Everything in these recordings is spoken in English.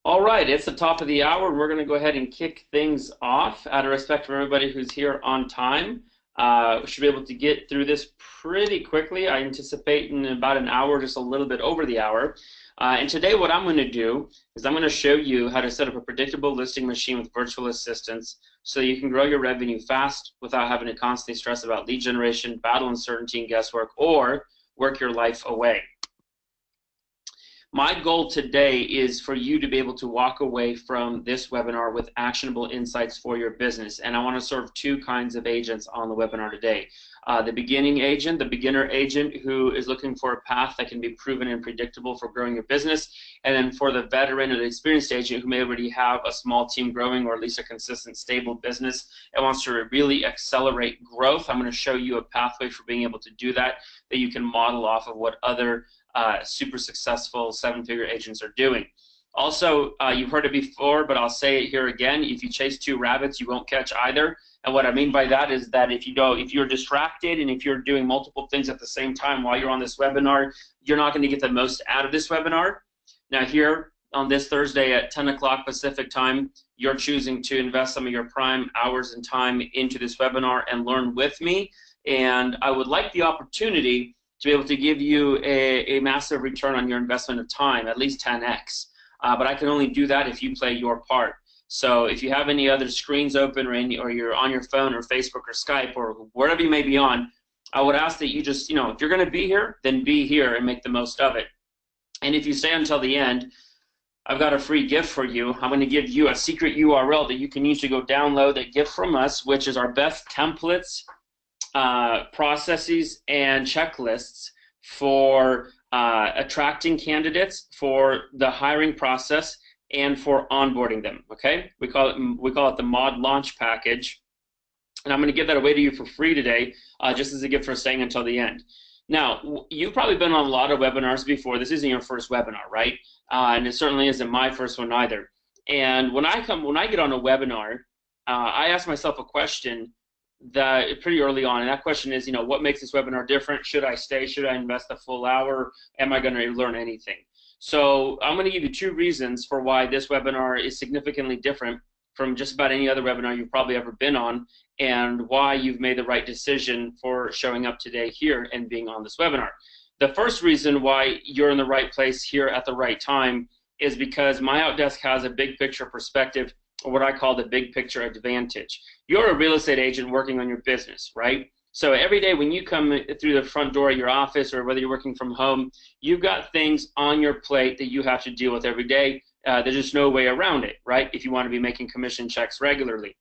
All right, it's the top of the hour, and we're going to go ahead and kick things off. Out of respect for everybody who's here on time, we should be able to get through this pretty quickly. I anticipate in about an hour, just a little bit over the hour. And today what I'm going to do is I'm going to show you how to set up a predictable listing machine with virtual assistants so you can grow your revenue fast without having to constantly stress about lead generation, battle uncertainty, and guesswork, or work your life away. My goal today is for you to be able to walk away from this webinar with actionable insights for your business. And I want to serve two kinds of agents on the webinar today. The beginning agent, the beginner agent who is looking for a path that can be proven and predictable for growing your business. And then for the veteran or the experienced agent who may already have a small team growing or at least a consistent, stable business and wants to really accelerate growth. I'm going to show you a pathway for being able to do that you can model off of what other super successful seven-figure agents are doing. Also, you've heard it before, but I'll say it here again. If you chase two rabbits, you won't catch either. And what I mean by that is that if you're distracted and if you're doing multiple things at the same time while you're on this webinar, you're not going to get the most out of this webinar. Now here on this Thursday at 10 o'clock Pacific time, you're choosing to invest some of your prime hours and time into this webinar and learn with me. And I would like the opportunity to be able to give you a massive return on your investment of time, at least 10x. But I can only do that if you play your part. So if you have any other screens open or you're on your phone or Facebook or Skype or wherever you may be on, I would ask that you just, if you're going to be here, then be here and make the most of it. And if you stay until the end, I've got a free gift for you. I'm going to give you a secret URL that you can use to go download that gift from us, which is our best templates, processes, and checklists for attracting candidates, for the hiring process, and for onboarding them. Okay, we call it the Mod Launch Package, and I'm going to give that away to you for free today, just as a gift for staying until the end. Now, you've probably been on a lot of webinars before. This isn't your first webinar, right? And it certainly isn't my first one either. And when I get on a webinar, I ask myself a question that pretty early on, and that question is, what makes this webinar different? Should I stay? Should I invest a full hour? Am I going to learn anything? So I'm going to give you two reasons for why this webinar is significantly different from just about any other webinar you've probably ever been on, and why you've made the right decision for showing up today here and being on this webinar. The first reason why you're in the right place here at the right time is because MyOutDesk has a big picture perspective, or what I call the big picture advantage. You're a real estate agent working on your business, right? So every day when you come through the front door of your office, or whether you're working from home, you've got things on your plate that you have to deal with every day. There's just no way around it, right? If you want to be making commission checks regularly.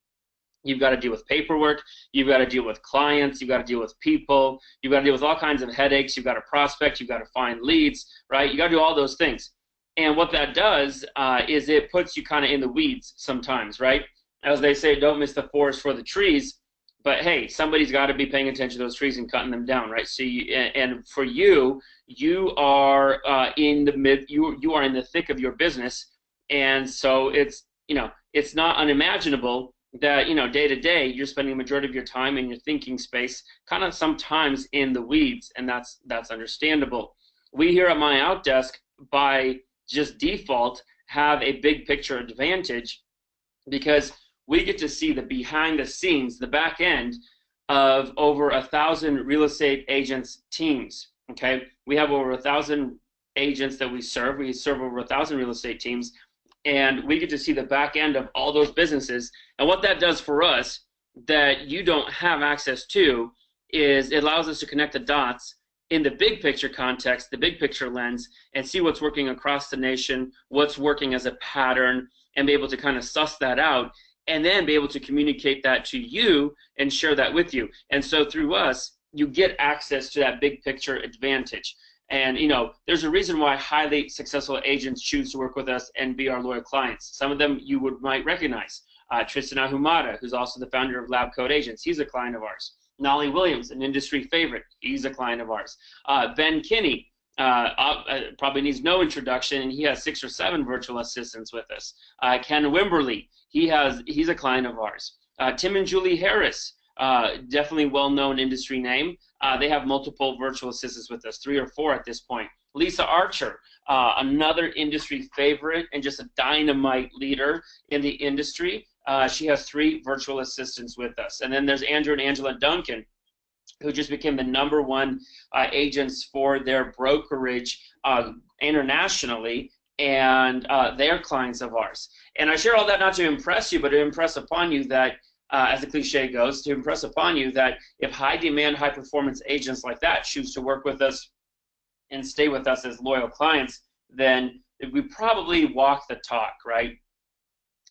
You've got to deal with paperwork, you've got to deal with clients, you've got to deal with people, you've got to deal with all kinds of headaches, you've got to prospect, you've got to find leads, right? You got to do all those things. And what that does is it puts you kind of in the weeds sometimes, right? As they say, don't miss the forest for the trees. But hey, somebody's got to be paying attention to those trees and cutting them down, right? So and for you, you are in the thick of your business, and so it's not unimaginable that day to day you're spending the majority of your time in your thinking space, kind of sometimes in the weeds, and that's understandable. We here at MyOutDesk, by just default, have a big picture advantage because we get to see the behind the scenes, the back end of over 1,000 real estate agents teams. Okay, we have over 1,000 agents that we serve. We serve over 1,000 real estate teams, and we get to see the back end of all those businesses. And what that does for us that you don't have access to is it allows us to connect the dots in the big picture context, the big picture lens, and see what's working across the nation, what's working as a pattern, and be able to kind of suss that out, and then be able to communicate that to you and share that with you. And so through us, you get access to that big picture advantage. And there's a reason why highly successful agents choose to work with us and be our loyal clients. Some of them you might recognize. Tristan Ahumada, who's also the founder of Lab Code Agents, he's a client of ours. Nolly Williams, an industry favorite, he's a client of ours. Ben Kinney probably needs no introduction, and he has 6 or 7 virtual assistants with us. Ken Wimberly, he's a client of ours. Tim and Julie Harris, definitely well-known industry name. They have multiple virtual assistants with us, 3 or 4 at this point. Lisa Archer, another industry favorite and just a dynamite leader in the industry. She has 3 virtual assistants with us. And then there's Andrew and Angela Duncan, who just became the #1 agents for their brokerage internationally, and they're clients of ours. And I share all that not to impress you, but to impress upon you that, as the cliche goes, to impress upon you that if high-demand, high-performance agents like that choose to work with us and stay with us as loyal clients, then we probably walk the talk, right?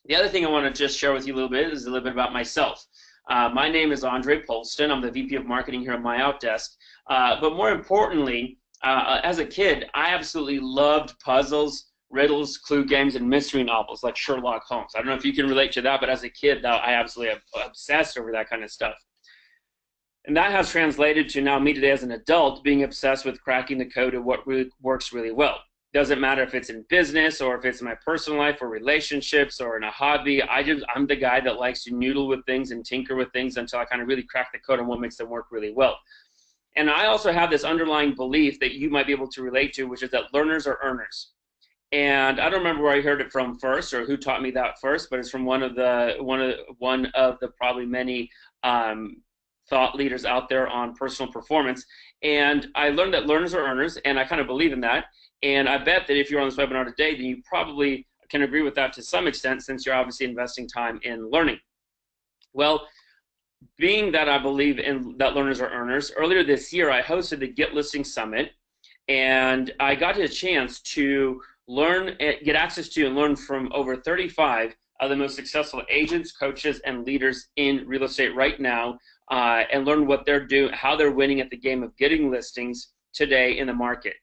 The other thing I want to just share with you a little bit is a little bit about myself. My name is Andre Polston. I'm the VP of Marketing here at MyOutDesk. But more importantly, as a kid, I absolutely loved puzzles, riddles, clue games, and mystery novels like Sherlock Holmes. I don't know if you can relate to that, but as a kid, I absolutely obsessed over that kind of stuff. And that has translated to now me today as an adult being obsessed with cracking the code of what really works really well. Doesn't matter if it's in business or if it's in my personal life or relationships or in a hobby. I'm the guy that likes to noodle with things and tinker with things until I kind of really crack the code on what makes them work really well. And I also have this underlying belief that you might be able to relate to, which is that learners are earners. And I don't remember where I heard it from first or who taught me that first, but it's from one of the probably many thought leaders out there on personal performance. And I learned that learners are earners, and I kind of believe in that. And I bet that if you're on this webinar today, then you probably can agree with that to some extent, since you're obviously investing time in learning. Well, being that I believe in that learners are earners, earlier this year I hosted the Get Listing Summit, and I got a chance to learn, get access to and learn from over 35 of the most successful agents, coaches, and leaders in real estate right now, and learn what they're doing, how they're winning at the game of getting listings today in the market.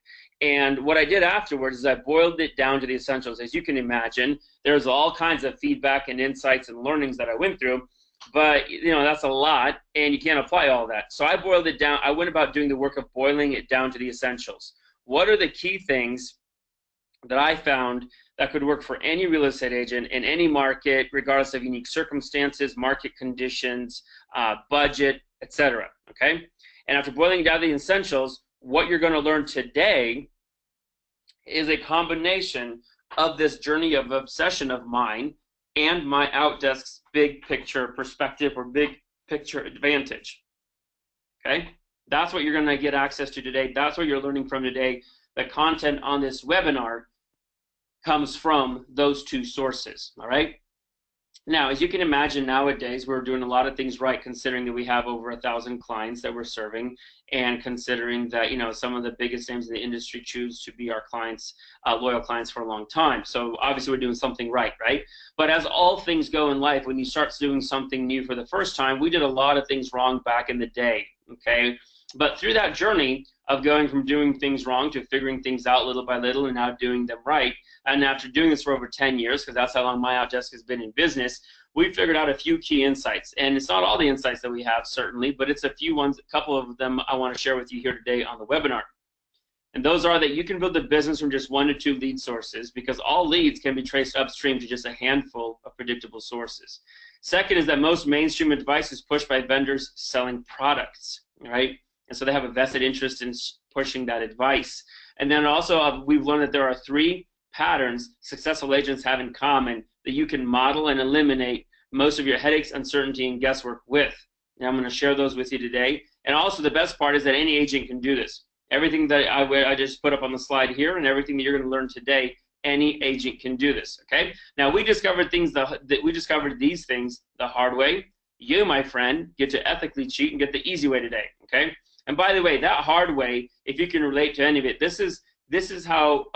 And what I did afterwards is I boiled it down to the essentials. As you can imagine, there's all kinds of feedback and insights and learnings that I went through, but that's a lot, and you can't apply all that. So I boiled it down. I went about doing the work of boiling it down to the essentials. What are the key things that I found that could work for any real estate agent in any market, regardless of unique circumstances, market conditions, budget, etc. Okay? And after boiling down the essentials, what you're going to learn today is a combination of this journey of obsession of mine and MyOutDesk's big picture perspective or big picture advantage. Okay? That's what you're going to get access to today. That's what you're learning from today. The content on this webinar comes from those 2 sources. All right? Now, as you can imagine, nowadays we're doing a lot of things right, considering that we have over 1,000 clients that we're serving, and considering that some of the biggest names in the industry choose to be our clients, loyal clients for a long time. So obviously we're doing something right, right? But as all things go in life, when you start doing something new for the first time, we did a lot of things wrong back in the day. Okay, but through that journey of going from doing things wrong to figuring things out little by little and now doing them right, and after doing this for over 10 years, because that's how long MyOutDesk has been in business, we figured out a few key insights. And it's not all the insights that we have, certainly, but it's a few ones, a couple of them I want to share with you here today on the webinar. And those are that you can build a business from just 1 to 2 lead sources, because all leads can be traced upstream to just a handful of predictable sources. Second is that most mainstream advice is pushed by vendors selling products, right? And so they have a vested interest in pushing that advice. And then also we've learned that there are 3 patterns successful agents have in common that you can model and eliminate most of your headaches, uncertainty, and guesswork with. And I'm going to share those with you today. And also the best part is that any agent can do this. Everything that I just put up on the slide here and everything that you're going to learn today, any agent can do this. Okay? Now we discovered these things the hard way. You, my friend, get to ethically cheat and get the easy way today. Okay? And by the way, that hard way, if you can relate to any of it, this is how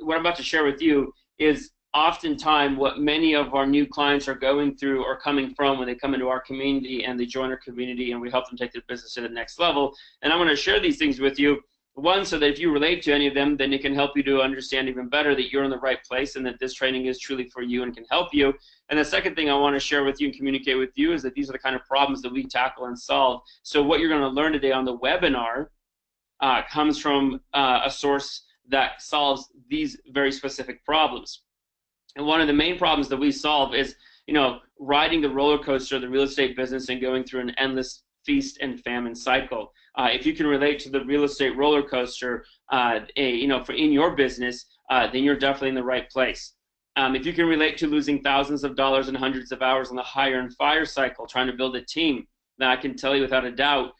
what I'm about to share with you is oftentimes what many of our new clients are going through or coming from when they come into our community and they join our community and we help them take their business to the next level. And I'm going to share these things with you, one, so that if you relate to any of them, then it can help you to understand even better that you're in the right place and that this training is truly for you and can help you. And the second thing I want to share with you and communicate with you is that these are the kind of problems that we tackle and solve. So what you're going to learn today on the webinar comes from a source that solves these very specific problems. And one of the main problems that we solve is, riding the roller coaster of the real estate business and going through an endless feast and famine cycle. If you can relate to the real estate roller coaster, for in your business, then you're definitely in the right place. If you can relate to losing thousands of dollars and hundreds of hours on the hire and fire cycle, trying to build a team, then I can tell you without a doubt,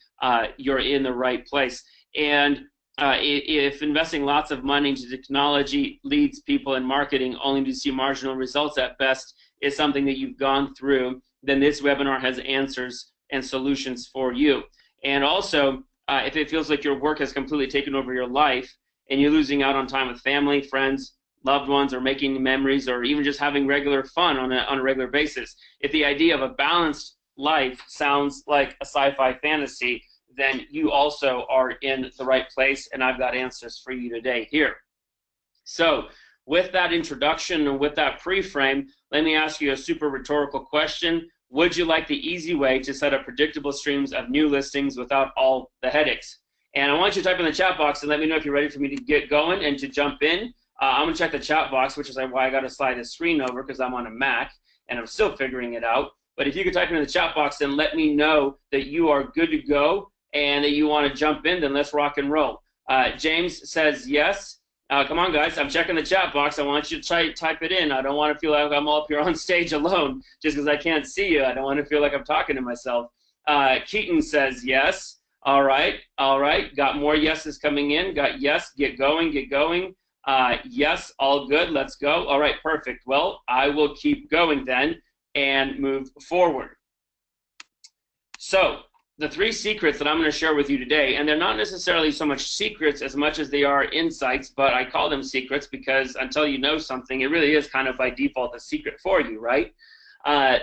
you're in the right place. And if investing lots of money into technology, leads, people, and marketing only to see marginal results at best is something that you've gone through, then this webinar has answers and solutions for you. And also, if it feels like your work has completely taken over your life and you're losing out on time with family, friends, loved ones, or making memories, or even just having regular fun on a regular basis, if the idea of a balanced life sounds like a sci-fi fantasy, then you also are in the right place, and I've got answers for you today here. So with that introduction and with that pre-frame, let me ask you a super rhetorical question. Would you like the easy way to set up predictable streams of new listings without all the headaches? And I want you to type in the chat box and let me know if you're ready for me to get going and to jump in. I'm going to check the chat box, which is why I got to slide the screen over, because I'm on a Mac and I'm still figuring it out. But if you could type in the chat box and let me know that you are good to go and that you want to jump in, then let's rock and roll. James says yes. Come on, guys. I'm checking the chat box. I want you to type it in. I don't want to feel like I'm up here on stage alone just because I can't see you. I don't want to feel like I'm talking to myself. Keaton says yes. All right. All right. Got more yeses coming in. Got yes. Get going. Get going. Yes. All good. Let's go. All right. Perfect. Well, I will keep going then and move forward. So the 3 secrets that I'm going to share with you today, and they're not necessarily so much secrets as much as they are insights, but I call them secrets because until you know something, it really is kind of by default a secret for you, right?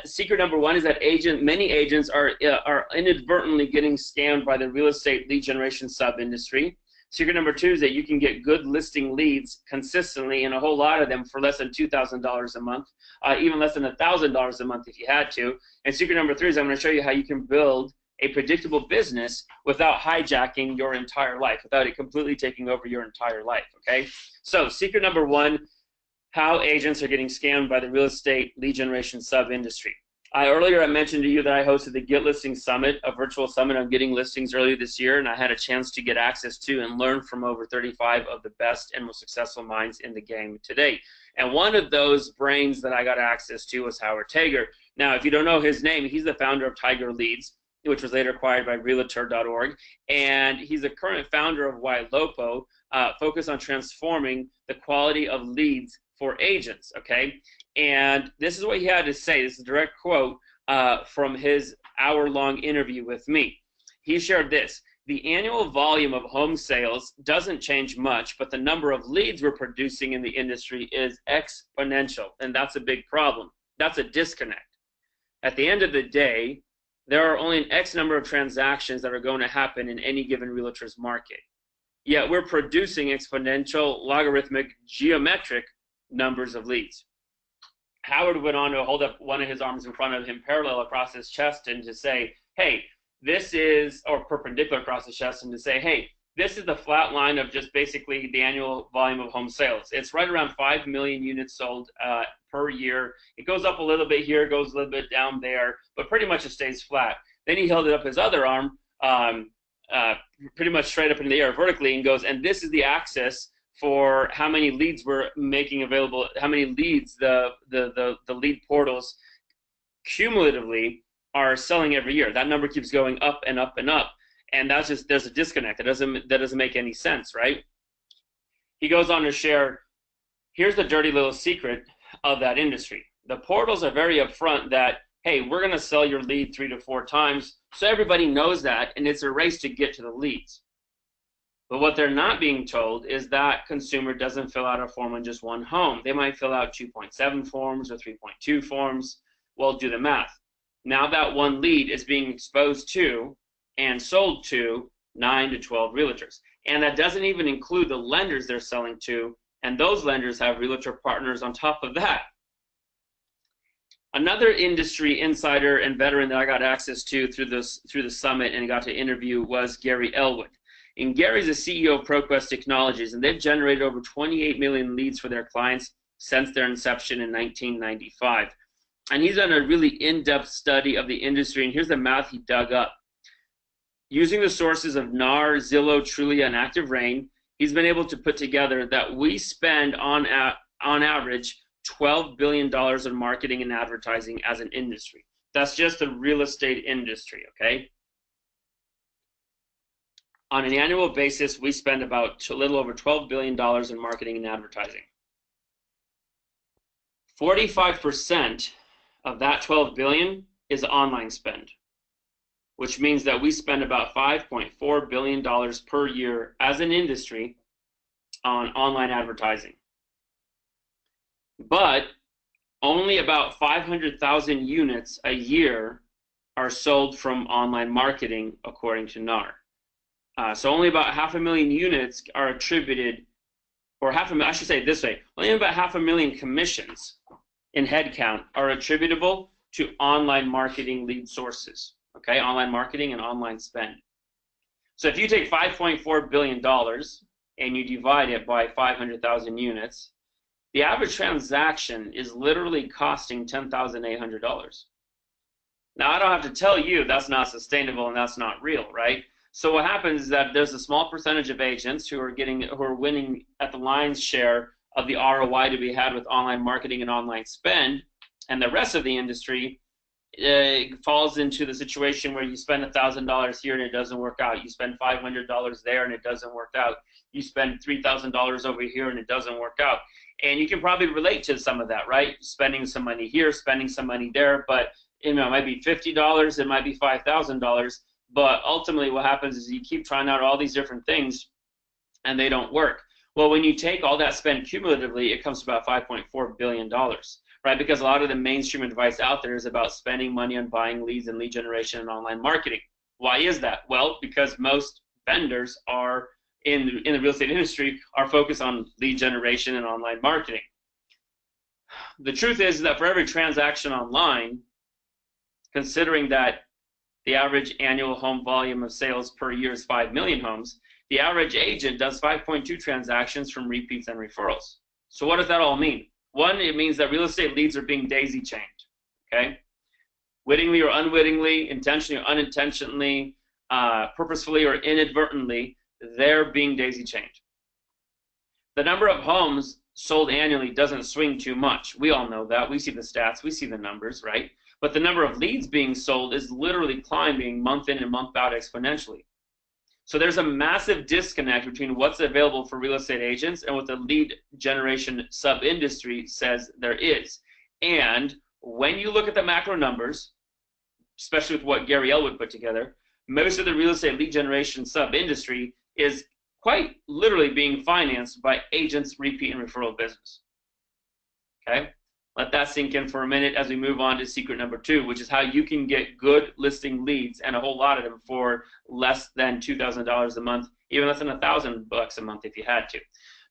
Secret number 1 is that many agents are inadvertently getting scammed by the real estate lead generation sub-industry. Secret number 2 is that you can get good listing leads consistently, and a whole lot of them for less than $2,000 a month, even less than $1,000 a month if you had to. And secret number 3 is I'm going to show you how you can build a predictable business without hijacking your entire life, without it completely taking over your entire life, okay? So secret number 1, how agents are getting scammed by the real estate lead generation sub-industry. Earlier I mentioned to you that I hosted the Get Listings Summit, a virtual summit on getting listings earlier this year, and I had a chance to get access to and learn from over 35 of the best and most successful minds in the game today. And one of those brains that I got access to was Howard Tager. Now, if you don't know his name, he's the founder of Tiger Leads, which was later acquired by Realtor.org, and he's the current founder of YLOPO, focused on transforming the quality of leads for agents, okay? And this is what he had to say. This is a direct quote from his hour-long interview with me. He shared this: the annual volume of home sales doesn't change much, but the number of leads we're producing in the industry is exponential, and that's a big problem. That's a disconnect. At the end of the day, there are only an X number of transactions that are going to happen in any given realtor's market. Yet we're producing exponential, logarithmic, geometric numbers of leads. Howard went on to hold up one of his arms in front of him parallel across his chest and to say, hey, this is, or perpendicular across his chest, and to say, hey, this is the flat line of just basically the annual volume of home sales. It's right around 5 million units sold per year. It goes up a little bit here, goes a little bit down there, but pretty much it stays flat. Then he held it up his other arm, pretty much straight up in the air vertically, and goes, and this is the axis for how many leads we're making available, how many leads the lead portals cumulatively are selling every year. That number keeps going up and up and up, and that's just, there's a disconnect. That doesn't make any sense, right? He goes on to share, here's the dirty little secret of that industry. The portals are very upfront that, hey, we're going to sell your lead 3 to 4 times, so everybody knows that, and it's a race to get to the leads. But what they're not being told is that consumer doesn't fill out a form on just one home. They might fill out 2.7 forms or 3.2 forms. Well, do the math. Now that one lead is being exposed to and sold to 9 to 12 realtors. And that doesn't even include the lenders they're selling to, and those lenders have realtor partners on top of that. Another industry insider and veteran that I got access to through the summit and got to interview was Gary Elwood. And Gary's the CEO of ProQuest Technologies, and they've generated over 28 million leads for their clients since their inception in 1995. And he's done a really in-depth study of the industry, and here's the math he dug up. using the sources of NAR, Zillow, Trulia, and Active Rain, he's been able to put together that we spend on average $12 billion in marketing and advertising as an industry. That's just the real estate industry, okay? On an annual basis, we spend about a little over $12 billion in marketing and advertising. 45% of that $12 billion is online spend, which means that we spend about $5.4 billion per year as an industry on online advertising. But only about 500,000 units a year are sold from online marketing, according to NAR. So only about 500,000 units are attributed, or I should say it this way, only about 500,000 commissions in headcount are attributable to online marketing lead sources, okay? Online marketing and online spend. So if you take $5.4 billion and you divide it by 500,000 units, the average transaction is literally costing $10,800. Now, I don't have to tell you that's not sustainable and that's not real, right? So what happens is that there's a small percentage of agents who are winning at the lion's share of the ROI to be had with online marketing and online spend, and the rest of the industry falls into the situation where you spend $1,000 here and it doesn't work out. You spend $500 there and it doesn't work out. You spend $3,000 over here and it doesn't work out. And you can probably relate to some of that, right? Spending some money here, spending some money there, but it might be $50, it might be $5,000, but ultimately what happens is you keep trying out all these different things and they don't work. Well, when you take all that spend cumulatively, it comes to about $5.4 billion, right? Because a lot of the mainstream advice out there is about spending money on buying leads and lead generation and online marketing. Why is that? Well, because most vendors are in the real estate industry are focused on lead generation and online marketing. The truth is that for every transaction online, considering that the average annual home volume of sales per year is 5 million homes, the average agent does 5.2 transactions from repeats and referrals. So what does that all mean? One, it means that real estate leads are being daisy chained, okay? Wittingly or unwittingly, intentionally or unintentionally, purposefully or inadvertently, they're being daisy chained. The number of homes sold annually doesn't swing too much. We all know that. We see the stats. We see the numbers, right? But the number of leads being sold is literally climbing month in and month out exponentially. So there's a massive disconnect between what's available for real estate agents and what the lead generation sub-industry says there is. And when you look at the macro numbers, especially with what Gary Elwood put together, most of the real estate lead generation sub-industry is quite literally being financed by agents' repeat and referral business. Okay? Let that sink in for a minute as we move on to secret number 2, which is how you can get good listing leads, and a whole lot of them for less than $2,000 a month, even less than $1,000 a month if you had to.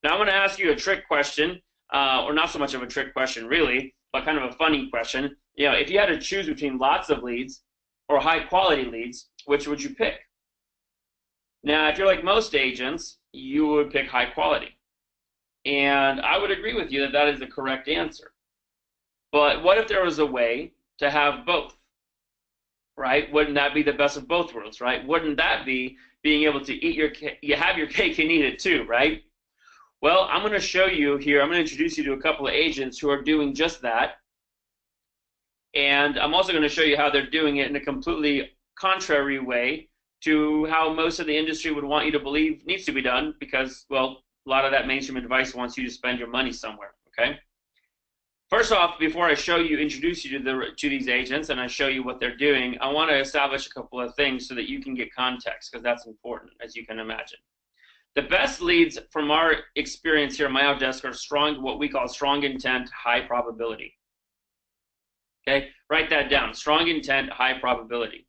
Now I'm going to ask you a trick question, or not so much of a trick question really, but kind of a funny question. You know, if you had to choose between lots of leads or high quality leads, which would you pick? Now, if you're like most agents, you would pick high quality. And I would agree with you that that is the correct answer. But what if there was a way to have both, right? Wouldn't that be the best of both worlds, right? Wouldn't that be being able to eat you have your cake and eat it too, right? Well, I'm going to show you here, I'm going to introduce you to a couple of agents who are doing just that. And I'm also going to show you how they're doing it in a completely contrary way to how most of the industry would want you to believe needs to be done, because, well, a lot of that mainstream advice wants you to spend your money somewhere, okay? First off, before I introduce you to these agents and I show you what they're doing, I want to establish a couple of things so that you can get context, because that's important, as you can imagine. The best leads from our experience here at MyOutDesk are strong, what we call strong intent, high probability. Okay, write that down, strong intent, high probability.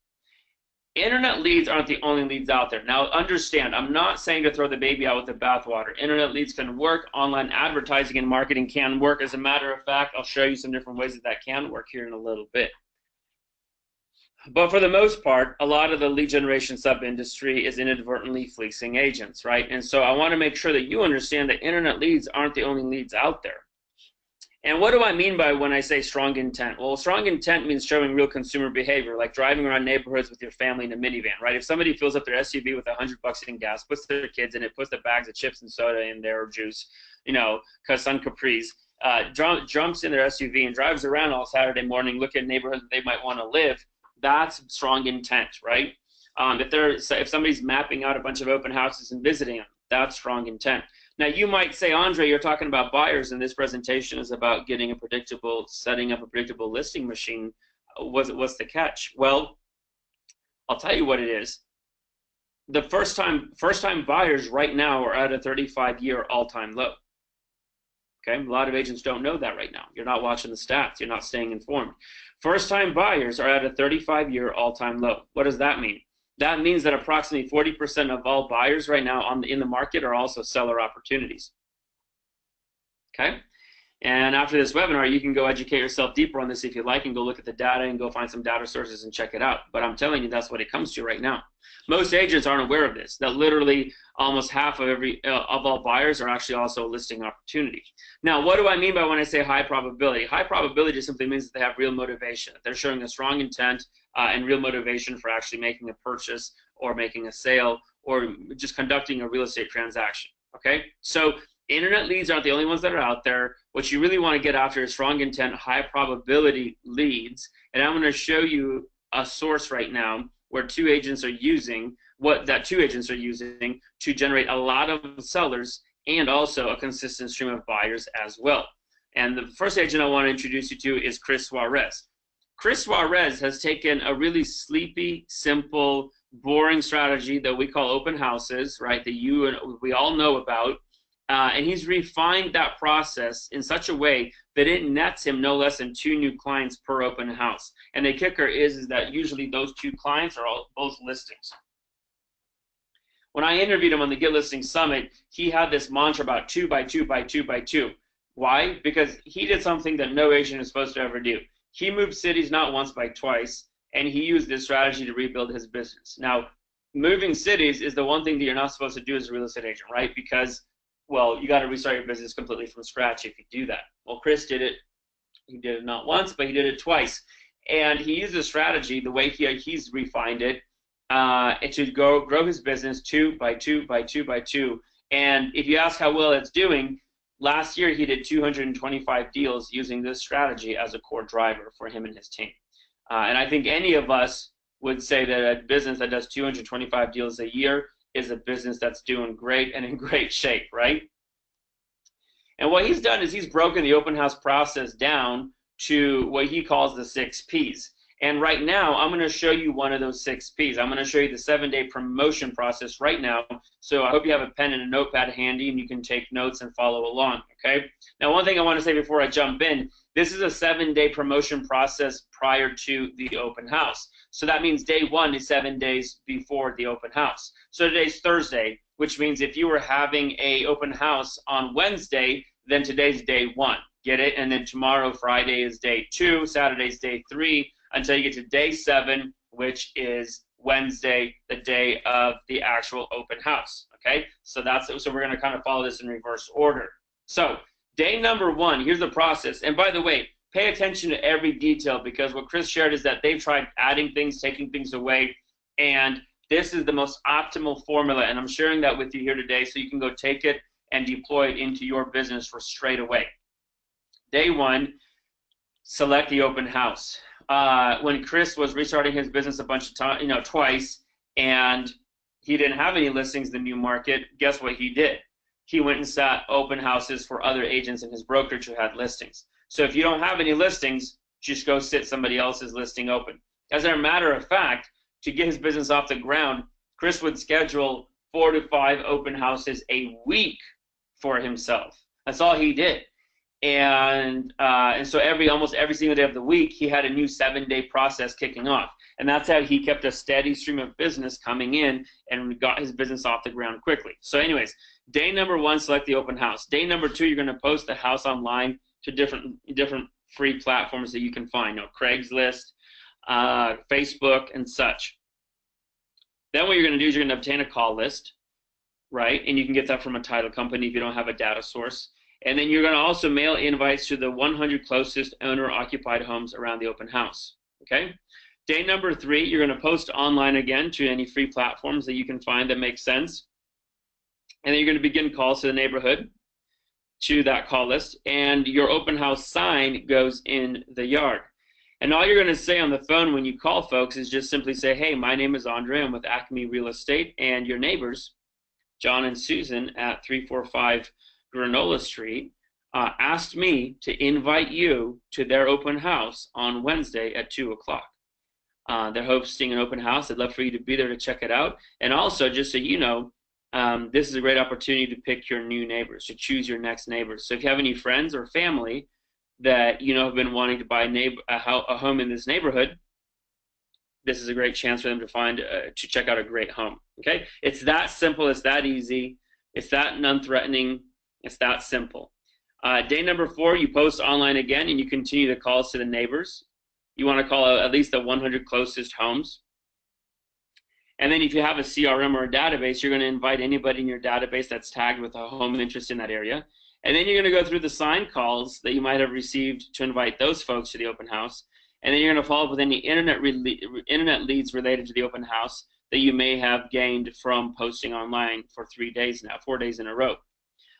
Internet leads aren't the only leads out there. Now understand, I'm not saying to throw the baby out with the bathwater. Internet leads can work, online advertising and marketing can work. As a matter of fact, I'll show you some different ways that that can work here in a little bit. But for the most part, a lot of the lead generation sub-industry is inadvertently fleecing agents, right? And so I want to make sure that you understand that internet leads aren't the only leads out there. And what do I mean by when I say strong intent? Well, strong intent means showing real consumer behavior, like driving around neighborhoods with your family in a minivan, right? If somebody fills up their SUV with $100 in gas, puts their kids in it, puts the bags of chips and soda in there or juice, because sun capris, jumps in their SUV and drives around all Saturday morning, looking at neighborhoods that they might want to live, that's strong intent, right? If somebody's mapping out a bunch of open houses and visiting them, that's strong intent. Now, you might say, Andre, you're talking about buyers, and this presentation is about setting up a predictable listing machine. What's the catch? Well, I'll tell you what it is. The first-time buyers right now are at a 35-year all-time low. Okay, a lot of agents don't know that right now. You're not watching the stats. You're not staying informed. First-time buyers are at a 35-year all-time low. What does that mean? That means that approximately 40% of all buyers right now in the market are also seller opportunities. Okay? And after this webinar, you can go educate yourself deeper on this if you like and go look at the data and go find some data sources and check it out. But I'm telling you, that's what it comes to right now. Most agents aren't aware of this, that literally almost half of all buyers are actually also a listing opportunity. Now, what do I mean by when I say high probability? High probability just simply means that they have real motivation. They're showing a strong intent and real motivation for actually making a purchase or making a sale or just conducting a real estate transaction, okay? So internet leads aren't the only ones that are out there. What you really want to get after is strong intent, high probability leads. And I'm going to show you a source right now where two agents are using to generate a lot of sellers and also a consistent stream of buyers as well. And the first agent I want to introduce you to is Chris Suarez. Chris Suarez has taken a really sleepy, simple, boring strategy that we call open houses, right, that you and we all know about, and he's refined that process in such a way that it nets him no less than 2 new clients per open house. And the kicker is that usually those 2 clients are both listings. When I interviewed him on the Get Listing Summit, he had this mantra about 2 by 2 by 2 by 2. Why? Because he did something that no agent is supposed to ever do. He moved cities not once but twice, and he used this strategy to rebuild his business. Now, moving cities is the one thing that you're not supposed to do as a real estate agent, right? Because, well, you got to restart your business completely from scratch if you do that. Well, Chris did it. He did it not once, but he did it twice. And he used a strategy, the way he's refined it, to grow his business 2 by 2 by 2 by 2. And if you ask how well it's doing, last year he did 225 deals using this strategy as a core driver for him and his team. And I think any of us would say that a business that does 225 deals a year is a business that's doing great and in great shape, right? And what he's done is he's broken the open house process down to what he calls the 6 Ps. And right now, I'm going to show you one of those 6 Ps. I'm going to show you the 7-day promotion process right now. So I hope you have a pen and a notepad handy and you can take notes and follow along, okay? Now, one thing I want to say before I jump in, this is a 7-day promotion process prior to the open house. So that means day 1 is 7 days before the open house. So today's Thursday, which means if you were having a open house on Wednesday, then today's day 1. Get it? And then tomorrow, Friday, is day 2. Saturday's day 3. Until you get to day 7, which is Wednesday, the day of the actual open house. Okay, so we're going to kind of follow this in reverse order. So day number 1, here's the process. And by the way, pay attention to every detail because what Chris shared is that they've tried adding things, taking things away, and this is the most optimal formula. And I'm sharing that with you here today so you can go take it and deploy it into your business for straight away. Day 1, select the open house. When Chris was restarting his business a bunch of times, twice, and he didn't have any listings in the new market, guess what he did? He went and sat open houses for other agents in his brokerage who had listings. So if you don't have any listings, just go sit somebody else's listing open. As a matter of fact, to get his business off the ground, Chris would schedule 4 to 5 open houses a week for himself. That's all he did. And so almost every single day of the week, he had a new 7-day process kicking off. And that's how he kept a steady stream of business coming in and got his business off the ground quickly. So anyways, day number 1, select the open house. Day number 2, you're going to post the house online to different free platforms that you can find, Craigslist, Facebook, and such. Then what you're going to do is you're going to obtain a call list, right? And you can get that from a title company if you don't have a data source. And then you're going to also mail invites to the 100 closest owner-occupied homes around the open house, okay? Day number 3, you're going to post online again to any free platforms that you can find that make sense. And then you're going to begin calls to the neighborhood, to that call list, and your open house sign goes in the yard. And all you're going to say on the phone when you call folks is just simply say, hey, my name is Andre, I'm with Acme Real Estate, and your neighbors, John and Susan at 345 Granola Street, asked me to invite you to their open house on Wednesday at 2 o'clock. They're hosting an open house. I'd love for you to be there to check it out. And also, just so you know, this is a great opportunity to pick your new neighbors, to choose your next neighbors. So if you have any friends or family that you know have been wanting to buy a home in this neighborhood, this is a great chance for them to check out a great home. Okay, it's that simple, it's that easy, it's that non-threatening, it's that simple. Day number 4, you post online again, and you continue the calls to the neighbors. You want to call out at least the 100 closest homes. And then if you have a CRM or a database, you're going to invite anybody in your database that's tagged with a home interest in that area. And then you're going to go through the sign calls that you might have received to invite those folks to the open house. And then you're going to follow up with any internet leads related to the open house that you may have gained from posting online for 4 days in a row.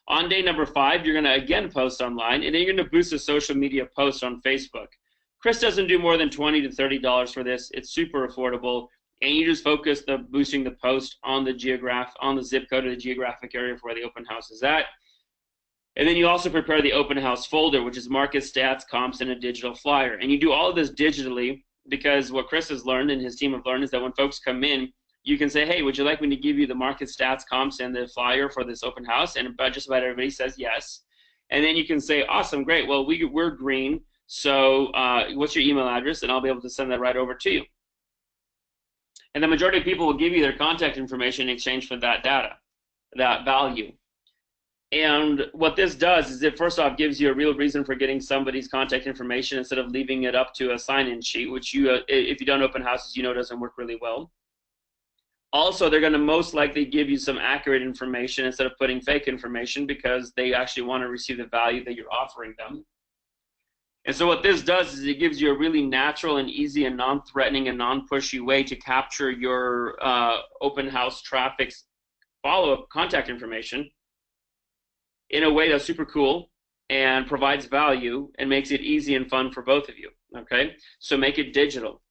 On day number 5, you're going to again post online, and then you're going to boost a social media post on Facebook. Chris doesn't do more than $20 to $30 for this. It's super affordable, and you just focus the boosting the post on the zip code of the geographic area for where the open house is at. And then you also prepare the open house folder, which is market stats, comps, and a digital flyer. And you do all of this digitally because what Chris has learned and his team have learned is that when folks come in, you can say, hey, would you like me to give you the market stats, comps, and the flyer for this open house? And just about everybody says yes. And then you can say, awesome, great. Well, we're green. So what's your email address? And I'll be able to send that right over to you. And the majority of people will give you their contact information in exchange for that data, that value. And what this does is it first off gives you a real reason for getting somebody's contact information instead of leaving it up to a sign-in sheet, which if you don't open houses, you know doesn't work really well. Also, they're going to most likely give you some accurate information instead of putting fake information because they actually want to receive the value that you're offering them. And so what this does is it gives you a really natural and easy and non-threatening and non-pushy way to capture your open house traffic's follow-up contact information in a way that's super cool and provides value and makes it easy and fun for both of you, okay? So make it digital.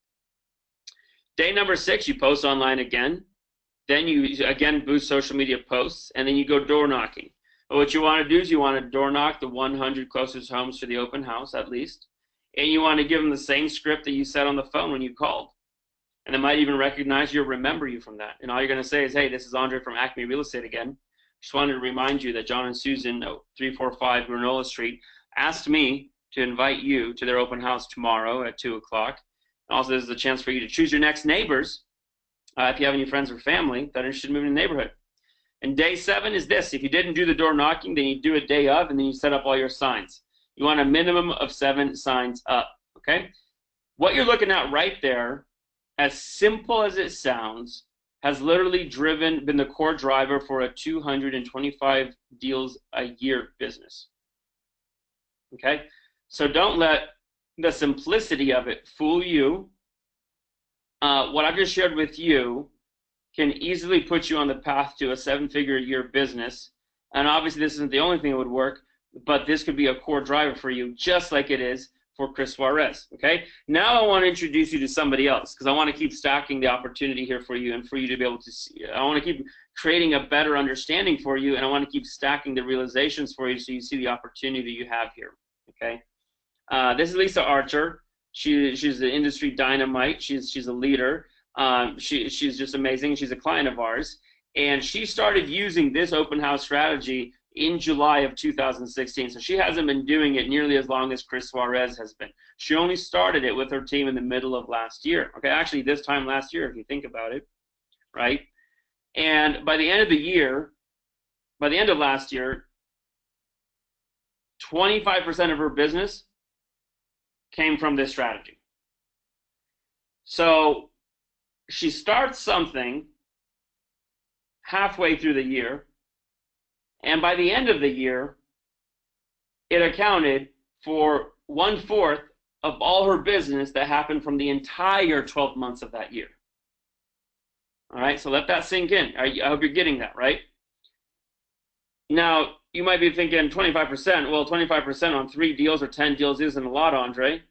Day number 6, you post online again. Then you, again, boost social media posts, and then you go door knocking. But what you want to do is you want to door knock the 100 closest homes to the open house at least, and you want to give them the same script that you said on the phone when you called. And they might even recognize you or remember you from that. And all you're going to say is, hey, this is Andre from Acme Real Estate again. Just wanted to remind you that John and Susan, 345 Granola Street, asked me to invite you to their open house tomorrow at 2 o'clock. Also, this is a chance for you to choose your next neighbors if you have any friends or family that are interested in moving to the neighborhood. And day 7 is this. If you didn't do the door knocking, then you do it day of, and then you set up all your signs. You want a minimum of 7 signs up, okay? What you're looking at right there, as simple as it sounds, has literally been the core driver for a 225 deals a year business. Okay? So don't let the simplicity of it fool you. What I've just shared with you can easily put you on the path to a 7-figure a year business. And obviously this isn't the only thing that would work, but this could be a core driver for you, just like it is for Chris Suarez, okay? Now I want to introduce you to somebody else because I want to keep stacking the opportunity here for you and for you to be able to see. I want to keep creating a better understanding for you, and I want to keep stacking the realizations for you so you see the opportunity you have here, okay? This is Lisa Archer. She's the industry dynamite. She's a leader. She's just amazing. She's a client of ours, and she started using this open house strategy in July of 2016. So she hasn't been doing it nearly as long as Chris Suarez has been. She only started it with her team in the middle of last year. Okay, actually this time last year, if you think about it, right? And by the end of last year, 25% of her business came from this strategy. So she starts something halfway through the year, and by the end of the year, it accounted for 1/4 of all her business that happened from the entire 12 months of that year. All right, so let that sink in. I hope you're getting that, right? Now, you might be thinking 25%. Well, 25% on 3 deals or 10 deals isn't a lot, Andre.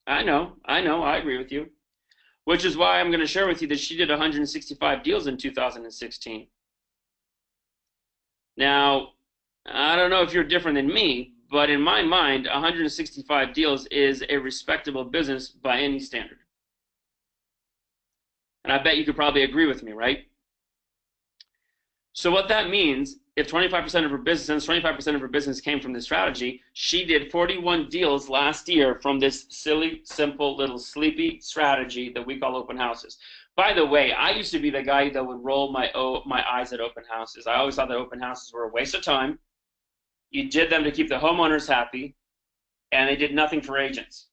I know, I agree with you. Which is why I'm going to share with you that she did 165 deals in 2016. Now, I don't know if you're different than me, but in my mind, 165 deals is a respectable business by any standard. And I bet you could probably agree with me, right? So what that means, if 25% of her business, since 25% of her business came from this strategy, she did 41 deals last year from this silly, simple, little sleepy strategy that we call open houses. By the way, I used to be the guy that would roll my eyes at open houses. I always thought that open houses were a waste of time. You did them to keep the homeowners happy, and they did nothing for agents.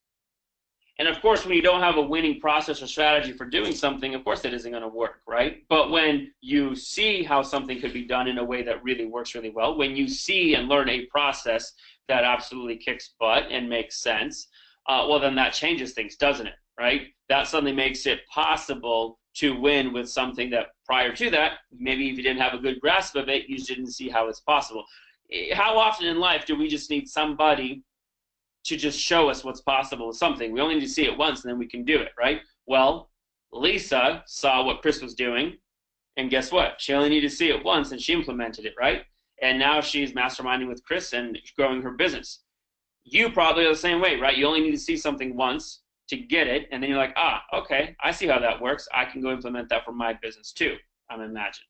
And of course, when you don't have a winning process or strategy for doing something, of course that isn't going to work, right? But when you see how something could be done in a way that really works really well, when you see and learn a process that absolutely kicks butt and makes sense, well, then that changes things, doesn't it, right? That suddenly makes it possible to win with something that prior to that, maybe if you didn't have a good grasp of it, you didn't see how it's possible. How often in life do we just need somebody to just show us what's possible with something? We only need to see it once and then we can do it, right? Well, Lisa saw what Chris was doing, and guess what? She only needed to see it once and she implemented it, right? And now she's masterminding with Chris and growing her business. You probably are the same way, right? You only need to see something once to get it, and then you're like, okay, I see how that works. I can go implement that for my business too, I'm imagining.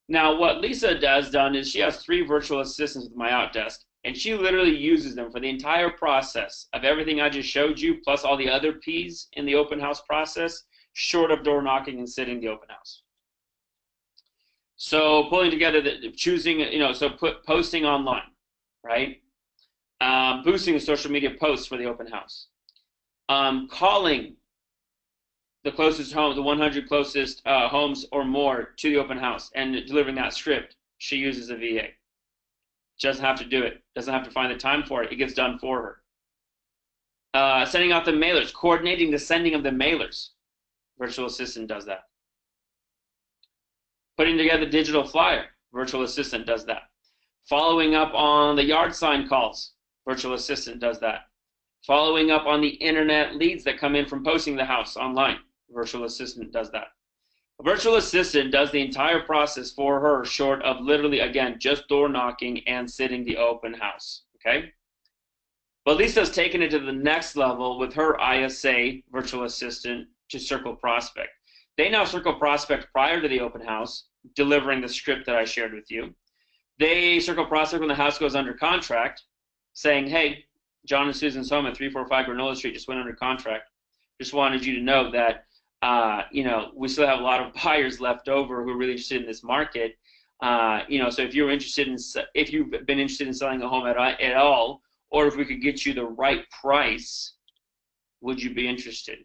Now, what Lisa has done is she has 3 virtual assistants with MyOutDesk, and she literally uses them for the entire process of everything I just showed you, plus all the other P's in the open house process, short of door knocking and sitting the open house. So pulling together, posting online, right? Boosting the social media posts for the open house. Calling the closest home, the 100 closest homes or more to the open house and delivering that script. She uses a VA. She doesn't have to do it. Doesn't have to find the time for it. It gets done for her. Sending out the mailers, coordinating the sending of the mailers. Virtual assistant does that. Putting together digital flyer. Virtual assistant does that. Following up on the yard sign calls. Virtual assistant does that. Following up on the internet leads that come in from posting the house online. Virtual assistant does that. A virtual assistant does the entire process for her, short of literally, again, just door knocking and sitting the open house, okay? But Lisa's taken it to the next level with her ISA virtual assistant to Circle Prospect. They now Circle Prospect prior to the open house, delivering the script that I shared with you. They Circle Prospect when the house goes under contract, saying, hey, John and Susan's home at 345 Granola Street just went under contract. Just wanted you to know that we still have a lot of buyers left over who are really interested in this market. So if you're interested in, if you've been interested in selling a home at all, or if we could get you the right price, would you be interested?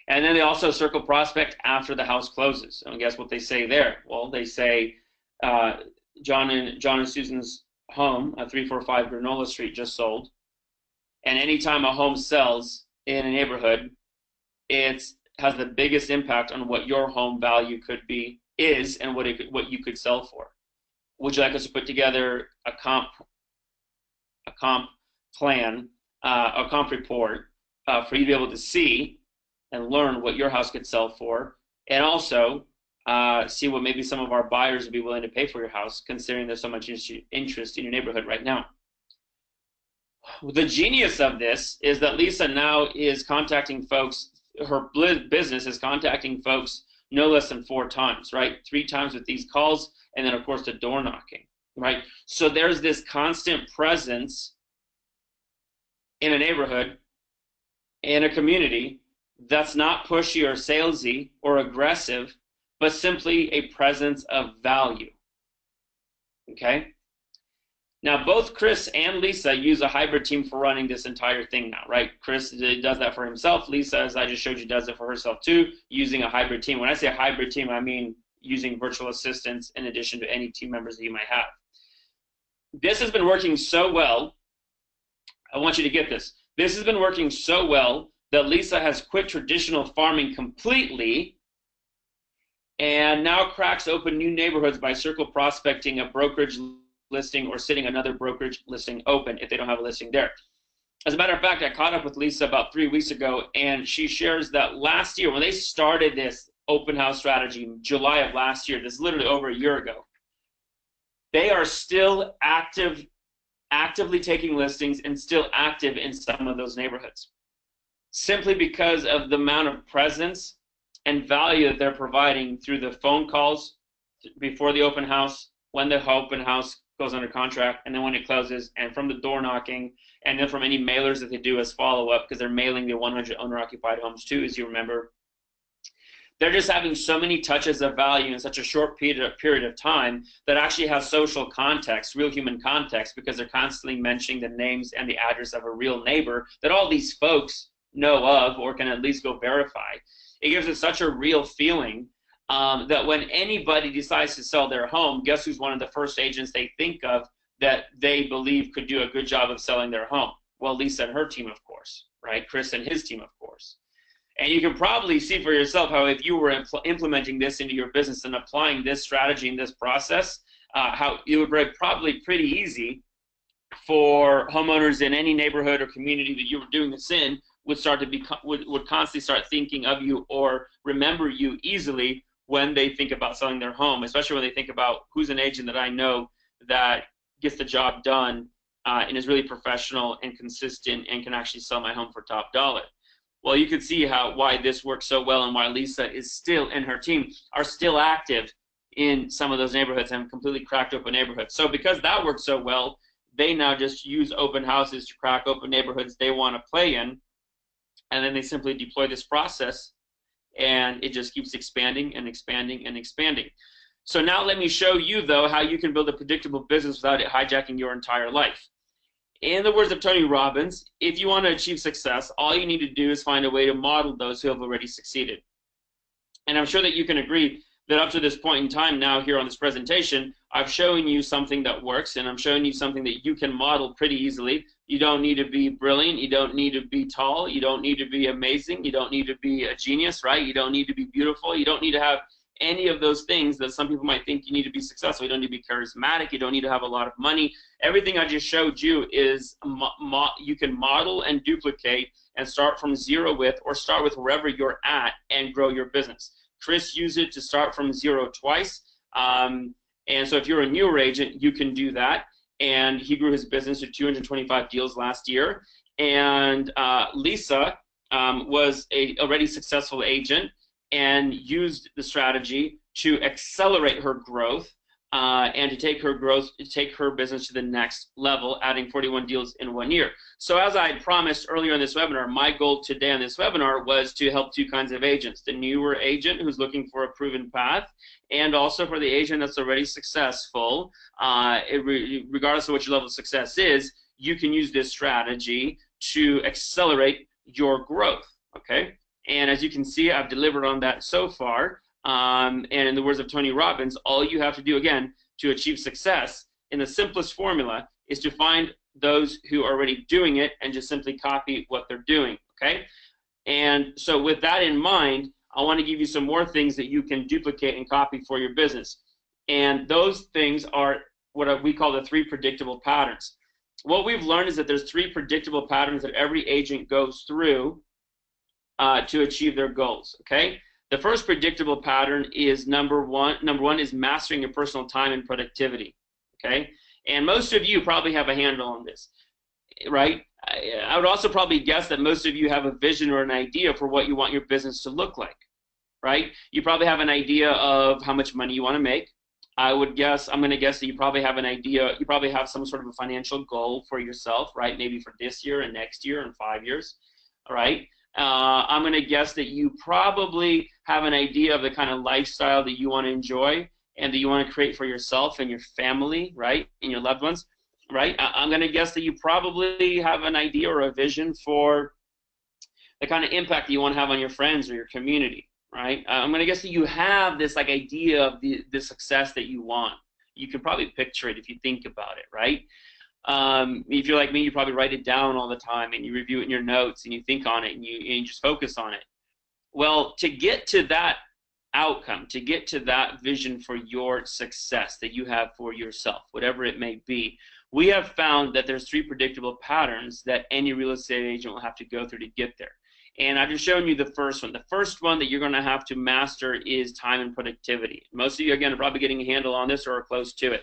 And then they also Circle Prospect after the house closes. And guess what they say there? Well, they say John and Susan's home at 345 Granola Street just sold. And anytime a home sells in a neighborhood, it has the biggest impact on what your home value is and what you could sell for. Would you like us to put together a comp plan, a comp report for you to be able to see and learn what your house could sell for, and also see what maybe some of our buyers would be willing to pay for your house, considering there's so much interest in your neighborhood right now. The genius of this is that Lisa now is contacting folks, her business is contacting folks no less than 4 times, right? 3 times with these calls, and then of course the door knocking, right? So there's this constant presence in a neighborhood, in a community, that's not pushy or salesy or aggressive, but simply a presence of value, okay? Now, both Chris and Lisa use a hybrid team for running this entire thing now, right? Chris does that for himself. Lisa, as I just showed you, does it for herself too, using a hybrid team. When I say a hybrid team, I mean using virtual assistants in addition to any team members that you might have. This has been working so well. I want you to get this. This has been working so well that Lisa has quit traditional farming completely and now cracks open new neighborhoods by circle prospecting a brokerage listing or sitting another brokerage listing open if they don't have a listing there. As a matter of fact, I caught up with Lisa about 3 weeks ago, and she shares that last year, when they started this open house strategy in July of last year, this is literally over a year ago, they are still actively taking listings and still active in some of those neighborhoods, simply because of the amount of presence and value that they're providing through the phone calls before the open house, when the open house goes under contract, and then when it closes, and from the door knocking, and then from any mailers that they do as follow-up, because they're mailing the 100 owner-occupied homes too, as you remember. They're just having so many touches of value in such a short period of time that actually has social context, real human context, because they're constantly mentioning the names and the address of a real neighbor that all these folks know of or can at least go verify. It gives it such a real feeling that when anybody decides to sell their home, guess who's one of the first agents they think of that they believe could do a good job of selling their home? Well, Lisa and her team, of course, right? Chris and his team, of course. And you can probably see for yourself how if you were implementing this into your business and applying this strategy and this process, how it would be probably pretty easy for homeowners in any neighborhood or community that you were doing this in would constantly start thinking of you or remember you easily when they think about selling their home, especially when they think about who's an agent that I know that gets the job done and is really professional and consistent and can actually sell my home for top dollar. Well, you can see why this works so well and why Lisa is still, and her team are still active in some of those neighborhoods and completely cracked open neighborhoods. So because that works so well, they now just use open houses to crack open neighborhoods they want to play in, and then they simply deploy this process, and it just keeps expanding and expanding and expanding. So now let me show you, though, how you can build a predictable business without it hijacking your entire life. In the words of Tony Robbins, if you want to achieve success, all you need to do is find a way to model those who have already succeeded. And I'm sure that you can agree that up to this point in time now here on this presentation, I've shown you something that works, and I'm showing you something that you can model pretty easily. You don't need to be brilliant. You don't need to be tall. You don't need to be amazing. You don't need to be a genius, right? You don't need to be beautiful. You don't need to have any of those things that some people might think you need to be successful. You don't need to be charismatic. You don't need to have a lot of money. Everything I just showed you is you can model and duplicate and start from zero with, or start with wherever you're at and grow your business. Chris used it to start from zero twice. And so if you're a newer agent, you can do that. And he grew his business to 225 deals last year. And Lisa was a already successful agent and used the strategy to accelerate her growth and to take her business to the next level, adding 41 deals in 1 year. So as I promised earlier in this webinar, my goal today on this webinar was to help two kinds of agents: the newer agent who's looking for a proven path, and also for the agent that's already successful. Regardless of what your level of success is, you can use this strategy to accelerate your growth, okay? And as you can see, I've delivered on that so far. And in the words of Tony Robbins, all you have to do, again, to achieve success in the simplest formula is to find those who are already doing it and just simply copy what they're doing, okay? And so with that in mind, I want to give you some more things that you can duplicate and copy for your business. And those things are what we call the 3 predictable patterns. What we've learned is that there's 3 predictable patterns that every agent goes through to achieve their goals, okay? The first predictable pattern is number one is mastering your personal time and productivity, okay? And most of you probably have a handle on this, right? I would also probably guess that most of you have a vision or an idea for what you want your business to look like, right? You probably have an idea of how much money you want to make. I'm going to guess that you probably have an idea, you probably have some sort of a financial goal for yourself, right? Maybe for this year and next year and 5 years, all right? I'm going to guess that you probably have an idea of the kind of lifestyle that you want to enjoy and that you want to create for yourself and your family, right, and your loved ones, right? I'm going to guess that you probably have an idea or a vision for the kind of impact that you want to have on your friends or your community, right? I'm going to guess that you have this idea of the success that you want. you can probably picture it if you think about it, right? If you're like me, you probably write it down all the time and you review it in your notes and you think on it and you just focus on it. Well, to get to that outcome, to get to that vision for your success that you have for yourself, whatever it may be, we have found that there's 3 predictable patterns that any real estate agent will have to go through to get there. And I've just shown you the first one. The first one that you're going to have to master is time and productivity. Most of you, again, are probably getting a handle on this or are close to it.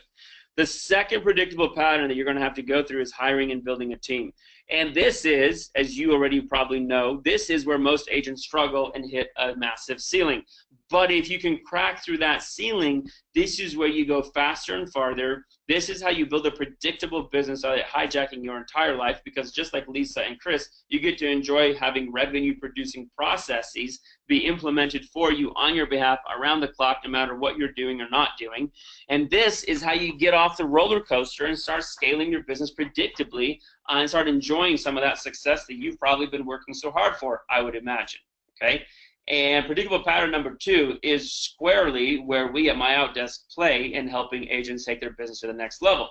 The second predictable pattern that you're going to have to go through is hiring and building a team. And this is, as you already probably know, this is where most agents struggle and hit a massive ceiling. But if you can crack through that ceiling, this is where you go faster and farther. This is how you build a predictable business without hijacking your entire life, because just like Lisa and Chris, you get to enjoy having revenue-producing processes be implemented for you on your behalf around the clock, no matter what you're doing or not doing. And this is how you get off the roller coaster and start scaling your business predictably and start enjoying some of that success that you've probably been working so hard for, I would imagine, okay? And predictable pattern number 2 is squarely where we at MyOutDesk play in helping agents take their business to the next level.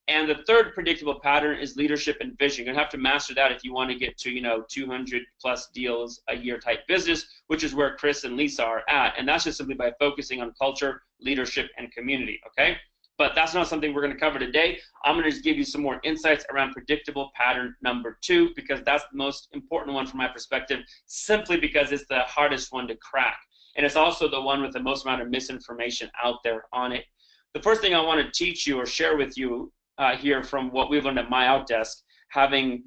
And the third predictable pattern is leadership and vision. You're going to have to master that if you want to get to, 200 plus deals a year type business, which is where Chris and Lisa are at. And that's just simply by focusing on culture, leadership, and community, okay? But that's not something we're going to cover today. I'm going to just give you some more insights around predictable pattern number 2, because that's the most important one from my perspective, simply because it's the hardest one to crack. And it's also the one with the most amount of misinformation out there on it. The first thing I want to teach you or share with you here from what we've learned at MyOutDesk, and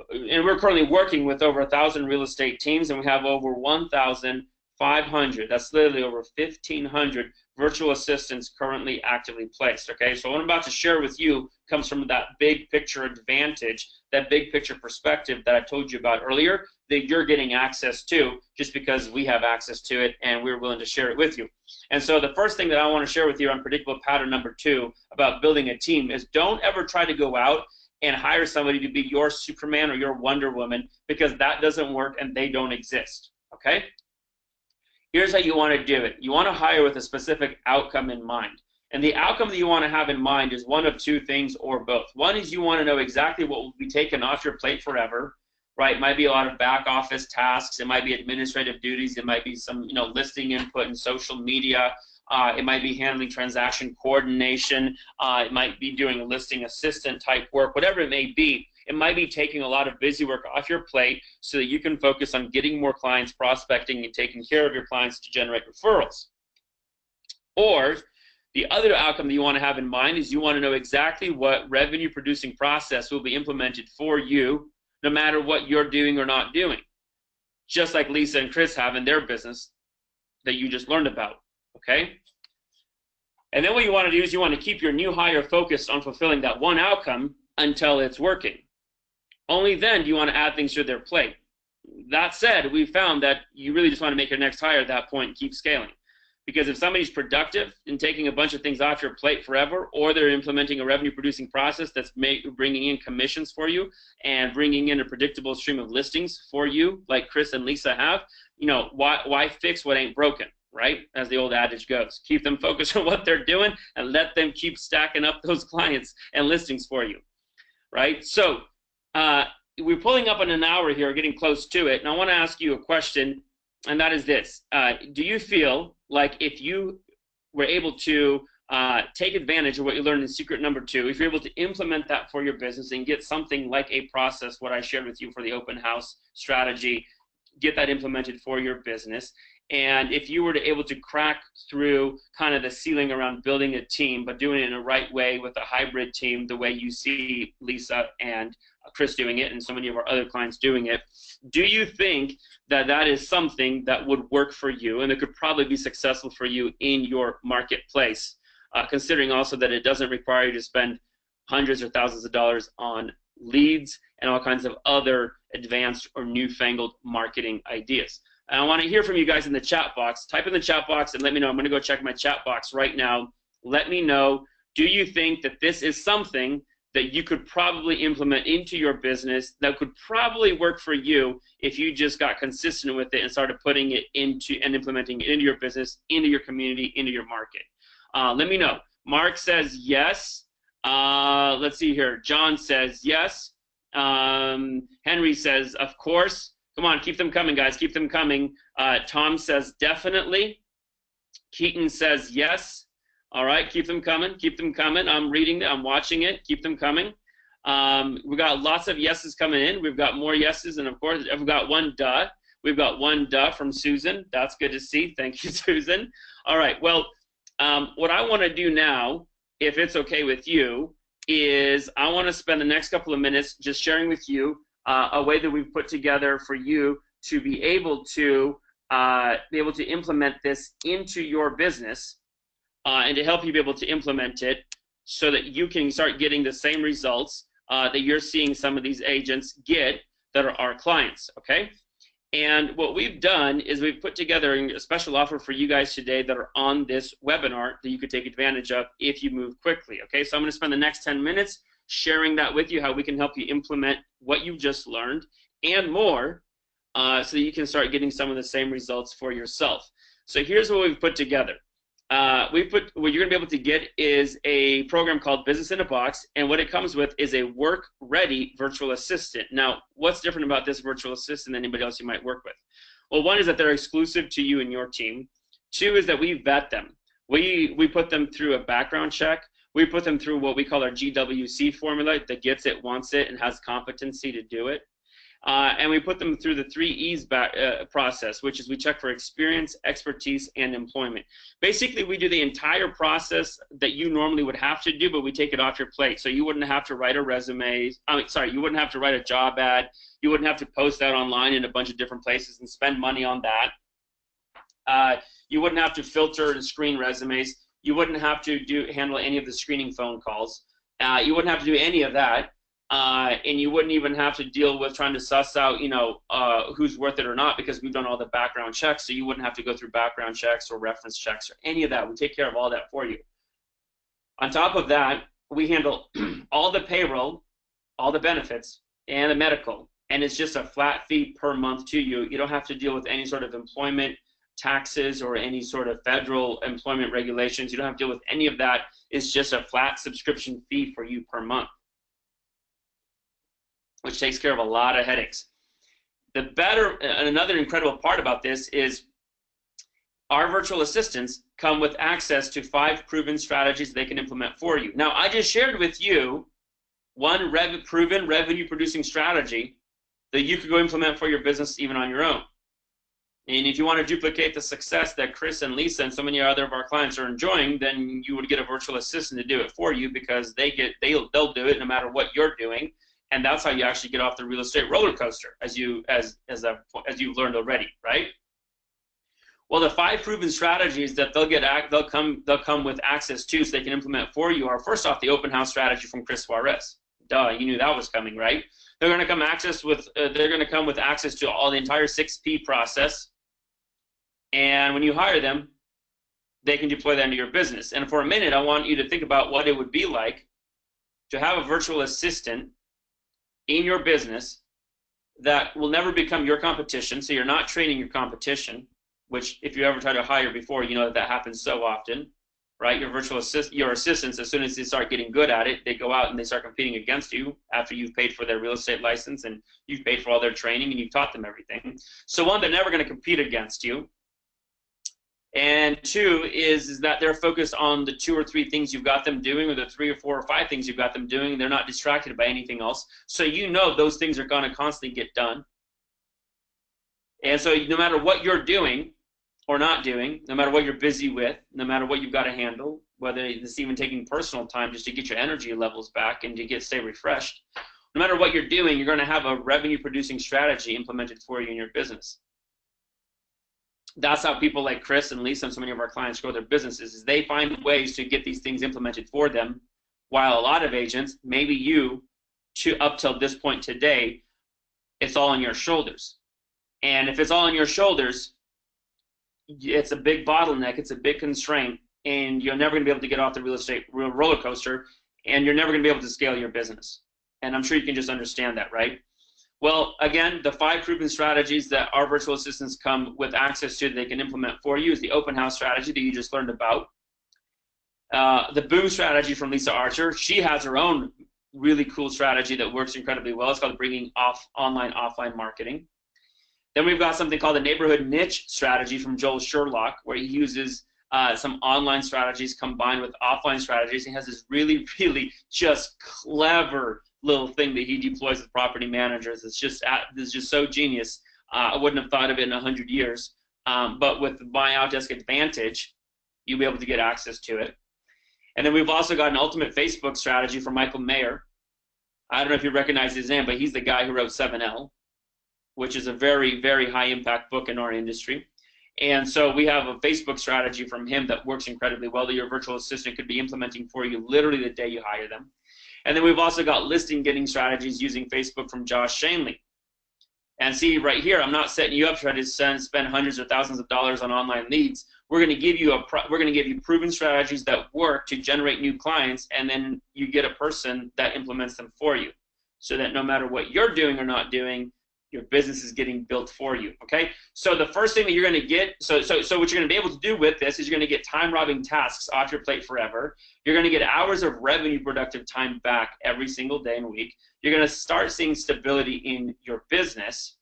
we're currently working with over 1,000 real estate teams, and we have over 1,500, that's literally over 1,500 virtual assistants currently actively placed, okay? So what I'm about to share with you comes from that big picture advantage, that big picture perspective that I told you about earlier, that you're getting access to just because we have access to it and we're willing to share it with you. And so the first thing that I want to share with you on predictable pattern number 2 about building a team is don't ever try to go out and hire somebody to be your Superman or your Wonder Woman, because that doesn't work and they don't exist, okay? Here's how you want to do it. You want to hire with a specific outcome in mind. And the outcome that you want to have in mind is one of 2 things or both. One is you want to know exactly what will be taken off your plate forever, right? It might be a lot of back office tasks. It might be administrative duties. It might be some, listing input in social media. It might be handling transaction coordination. It might be doing a listing assistant type work, whatever it may be. It might be taking a lot of busy work off your plate so that you can focus on getting more clients, prospecting, and taking care of your clients to generate referrals. Or the other outcome that you want to have in mind is you want to know exactly what revenue-producing process will be implemented for you no matter what you're doing or not doing, just like Lisa and Chris have in their business that you just learned about, okay? And then what you want to do is you want to keep your new hire focused on fulfilling that one outcome until it's working. Only then do you want to add things to their plate. That said, we found that you really just want to make your next hire at that point and keep scaling. Because if somebody's productive in taking a bunch of things off your plate forever, or they're implementing a revenue-producing process that's bringing in commissions for you and bringing in a predictable stream of listings for you, like Chris and Lisa have, why fix what ain't broken, right? As the old adage goes. Keep them focused on what they're doing and let them keep stacking up those clients and listings for you, right? So we're pulling up on an hour here, getting close to it, and I want to ask you a question, and that is this. Do you feel like if you were able to take advantage of what you learned in secret number 2, if you're able to implement that for your business and get something like a process, what I shared with you for the open house strategy, get that implemented for your business, and if you were to able to crack through kind of the ceiling around building a team, but doing it in a right way with a hybrid team, the way you see Lisa and Chris doing it and so many of our other clients doing it, do you think that that is something that would work for you and it could probably be successful for you in your marketplace, considering also that it doesn't require you to spend hundreds or thousands of dollars on leads and all kinds of other advanced or newfangled marketing ideas? And I want to hear from you guys in the chat box. Type in the chat box and let me know. I'm going to go check my chat box right now. Let me know, do you think that this is something that you could probably implement into your business that could probably work for you if you just got consistent with it and started putting it into and implementing it into your business, into your community, into your market? Let me know. Mark says yes. Let's see here. John says yes. Henry says, of course. Come on, keep them coming, guys. Keep them coming. Tom says definitely. Keaton says yes. All right, keep them coming. Keep them coming. I'm reading it. I'm watching it. Keep them coming. We've got lots of yeses coming in. We've got more yeses, and of course, we've got one duh. We've got one duh from Susan. That's good to see. Thank you, Susan. All right, well, what I want to do now, if it's okay with you, is I want to spend the next couple of minutes just sharing with you a way that we've put together for you to be able to implement this into your business and to help you be able to implement it so that you can start getting the same results that you're seeing some of these agents get that are our clients, okay? And what we've done is we've put together a special offer for you guys today that are on this webinar that you could take advantage of if you move quickly, okay? So I'm going to spend the next 10 minutes sharing that with you, how we can help you implement what you just learned and more so that you can start getting some of the same results for yourself. So here's what we've put together. What you're going to be able to get is a program called Business in a Box, and what it comes with is a work-ready virtual assistant. Now, what's different about this virtual assistant than anybody else you might work with? Well, one is that they're exclusive to you and your team. Two is that we vet them. We put them through a background check. We put them through what we call our GWC formula that gets it, wants it, and has competency to do it. And we put them through the 3 E's process, which is we check for experience, expertise, and employment. Basically, we do the entire process that you normally would have to do, but we take it off your plate. So you wouldn't have to write a resume. You wouldn't have to write a job ad. You wouldn't have to post that online in a bunch of different places and spend money on that. You wouldn't have to filter and screen resumes. You wouldn't have to handle any of the screening phone calls. You wouldn't have to do any of that. And you wouldn't even have to deal with trying to suss out, who's worth it or not, because we've done all the background checks, so you wouldn't have to go through background checks or reference checks or any of that. We take care of all that for you. On top of that, we handle all the payroll, all the benefits, and the medical, and it's just a flat fee per month to you. You don't have to deal with any sort of employment taxes or any sort of federal employment regulations. You don't have to deal with any of that. It's just a flat subscription fee for you per month, which takes care of a lot of headaches. Another incredible part about this is our virtual assistants come with access to 5 proven strategies they can implement for you. Now, I just shared with you one proven revenue-producing strategy that you could go implement for your business even on your own. And if you want to duplicate the success that Chris and Lisa and so many other of our clients are enjoying, then you would get a virtual assistant to do it for you, because they'll do it no matter what you're doing. And that's how you actually get off the real estate roller coaster, as you've learned already, right? Well, the 5 proven strategies that they'll come with access to, so they can implement for you, are first off the open house strategy from Chris Suarez. Duh, you knew that was coming, right? They're going to come with access to all the entire 6P process, and when you hire them, they can deploy that into your business. And for a minute, I want you to think about what it would be like to have a virtual assistant in your business that will never become your competition, so you're not training your competition, which if you ever try to hire before, you know that happens so often, right? Your assistants, as soon as they start getting good at it, they go out and they start competing against you after you've paid for their real estate license and you've paid for all their training and you've taught them everything. So one, they're never going to compete against you. And 2 is that they're focused on the 2 or 3 things you've got them doing, or the 3 or 4 or 5 things you've got them doing. They're not distracted by anything else. So you know those things are going to constantly get done. And so no matter what you're doing or not doing, no matter what you're busy with, no matter what you've got to handle, whether it's even taking personal time just to get your energy levels back and to stay refreshed, no matter what you're doing, you're going to have a revenue-producing strategy implemented for you in your business. That's how people like Chris and Lisa and so many of our clients grow their businesses, is they find ways to get these things implemented for them, while a lot of agents, maybe you, up till this point today, it's all on your shoulders. And if it's all on your shoulders, it's a big bottleneck, it's a big constraint, and you're never going to be able to get off the real estate roller coaster, and you're never going to be able to scale your business. And I'm sure you can just understand that, right? Well, again, the 5 proven strategies that our virtual assistants come with access to that they can implement for you is the open house strategy that you just learned about. The Boom strategy from Lisa Archer. She has her own really cool strategy that works incredibly well. It's called bringing online offline marketing. Then we've got something called the neighborhood niche strategy from Joel Sherlock, where he uses some online strategies combined with offline strategies. He has this really, really just clever little thing that he deploys with property managers. It's just so genius. I wouldn't have thought of it in 100 years. But with MyOutDesk Advantage, you'll be able to get access to it. And then we've also got an ultimate Facebook strategy from Michael Mayer. I don't know if you recognize his name, but he's the guy who wrote 7L, which is a very, very high impact book in our industry. And so we have a Facebook strategy from him that works incredibly well that your virtual assistant could be implementing for you literally the day you hire them. And then we've also got listing getting strategies using Facebook from Josh Shanley. And see right here, I'm not setting you up to try to spend hundreds or thousands of dollars on online leads. We're going to give you proven strategies that work to generate new clients, and then you get a person that implements them for you, so that no matter what you're doing or not doing, your business is getting built for you. Okay. So the first thing that you're going to get, so what you're going to be able to do with this is you're going to get time-robbing tasks off your plate forever. You're going to get hours of revenue productive time back every single day and week. You're going to start seeing stability in your business.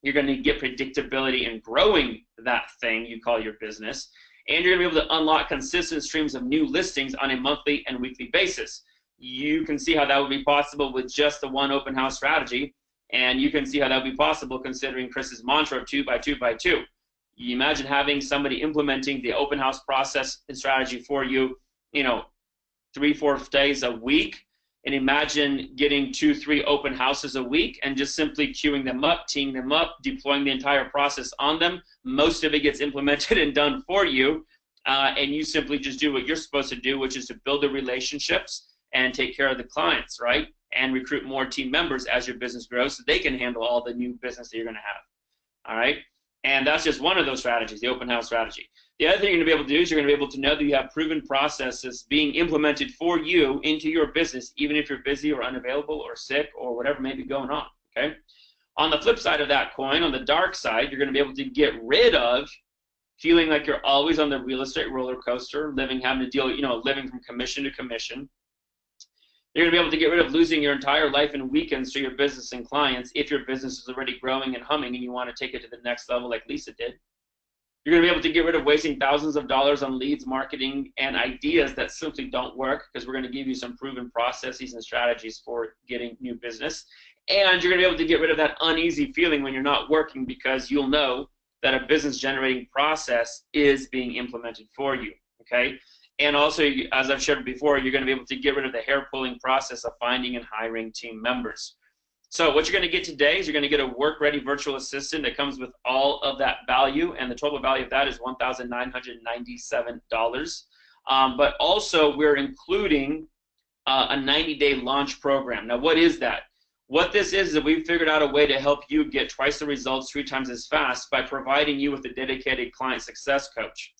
You're going to get predictability in growing that thing you call your business. And you're going to be able to unlock consistent streams of new listings on a monthly and weekly basis. You can see how that would be possible with just the one open house strategy. And you can see how that would be possible considering Chris's mantra of 2 by 2 by 2. You imagine having somebody implementing the open house process and strategy for you, 3-4 days a week. And imagine getting 2-3 open houses a week and just simply queuing them up, teeing them up, deploying the entire process on them. Most of it gets implemented and done for you. And you simply just do what you're supposed to do, which is to build the relationships and take care of the clients, right? And recruit more team members as your business grows so they can handle all the new business that you're going to have. All right? And that's just one of those strategies, the open house strategy. The other thing you're going to be able to do is you're going to be able to know that you have proven processes being implemented for you into your business, even if you're busy or unavailable or sick or whatever may be going on. Okay? On the flip side of that coin, on the dark side, you're going to be able to get rid of feeling like you're always on the real estate roller coaster, having to deal, living from commission to commission. You're going to be able to get rid of losing your entire life and weekends to your business and clients if your business is already growing and humming and you want to take it to the next level like Lisa did. You're going to be able to get rid of wasting thousands of dollars on leads, marketing, and ideas that simply don't work, because we're going to give you some proven processes and strategies for getting new business. And you're going to be able to get rid of that uneasy feeling when you're not working, because you'll know that a business generating process is being implemented for you. Okay? And also, as I've shared before, you're going to be able to get rid of the hair-pulling process of finding and hiring team members. So what you're going to get today is you're going to get a work-ready virtual assistant that comes with all of that value, and the total value of that is $1,997. But also, we're including a 90-day launch program. Now, what is that? What this is that we've figured out a way to help you get twice the results 3 times as fast by providing you with a dedicated client success coach.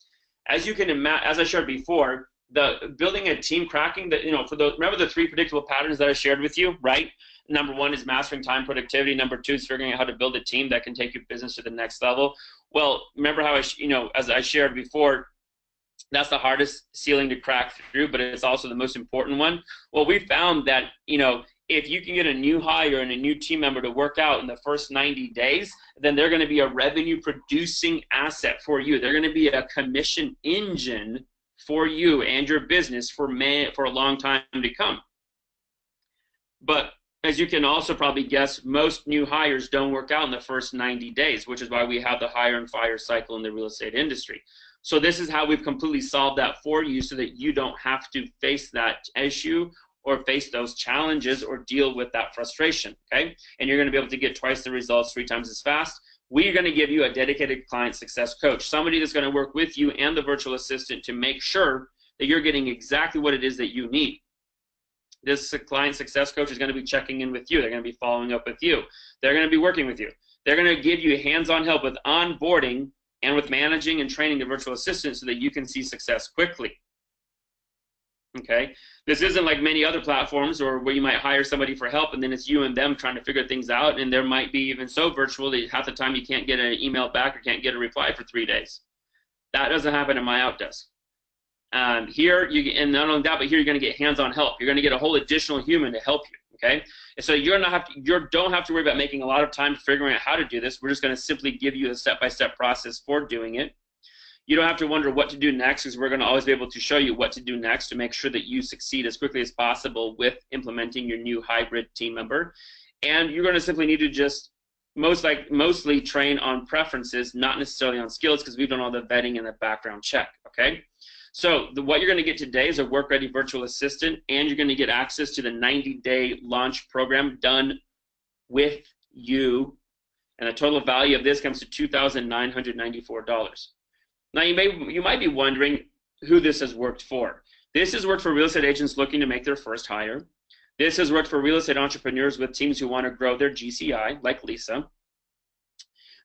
As you can imagine, as I shared before, the building a team, cracking the, remember the 3 predictable patterns that I shared with you, right? Number 1 is mastering time productivity. Number 2 is figuring out how to build a team that can take your business to the next level. Well, remember how as I shared before, that's the hardest ceiling to crack through, but it's also the most important one. Well, we found that, if you can get a new hire and a new team member to work out in the first 90 days, then they're going to be a revenue producing asset for you. They're going to be a commission engine for you and your business for a long time to come. But as you can also probably guess, most new hires don't work out in the first 90 days, which is why we have the hire and fire cycle in the real estate industry. So this is how we've completely solved that for you, so that you don't have to face that issue or face those challenges or deal with that frustration, okay? And you're going to be able to get twice the results 3 times as fast. We're going to give you a dedicated client success coach, somebody that's going to work with you and the virtual assistant to make sure that you're getting exactly what it is that you need. This client success coach is going to be checking in with you. They're going to be following up with you. They're going to be working with you. They're going to give you hands-on help with onboarding and with managing and training the virtual assistant so that you can see success quickly. Okay, this isn't like many other platforms or where you might hire somebody for help and then it's you and them trying to figure things out, and there might be even so virtual that half the time you can't get an email back or can't get a reply for 3 days. That doesn't happen in MyOutDesk. Here, and not only that, but here you're going to get hands-on help. You're going to get a whole additional human to help you. Okay, and so you don't have to worry about making a lot of time figuring out how to do this. We're just going to simply give you a step-by-step process for doing it. You don't have to wonder what to do next, because we're going to always be able to show you what to do next to make sure that you succeed as quickly as possible with implementing your new hybrid team member. And you're going to simply need to just mostly train on preferences, not necessarily on skills, because we've done all the vetting and the background check. Okay. So what you're going to get today is a work-ready virtual assistant, and you're going to get access to the 90-day launch program done with you. And the total value of this comes to $2,994. Now you might be wondering who this has worked for. This has worked for real estate agents looking to make their first hire. This has worked for real estate entrepreneurs with teams who want to grow their GCI, like Lisa.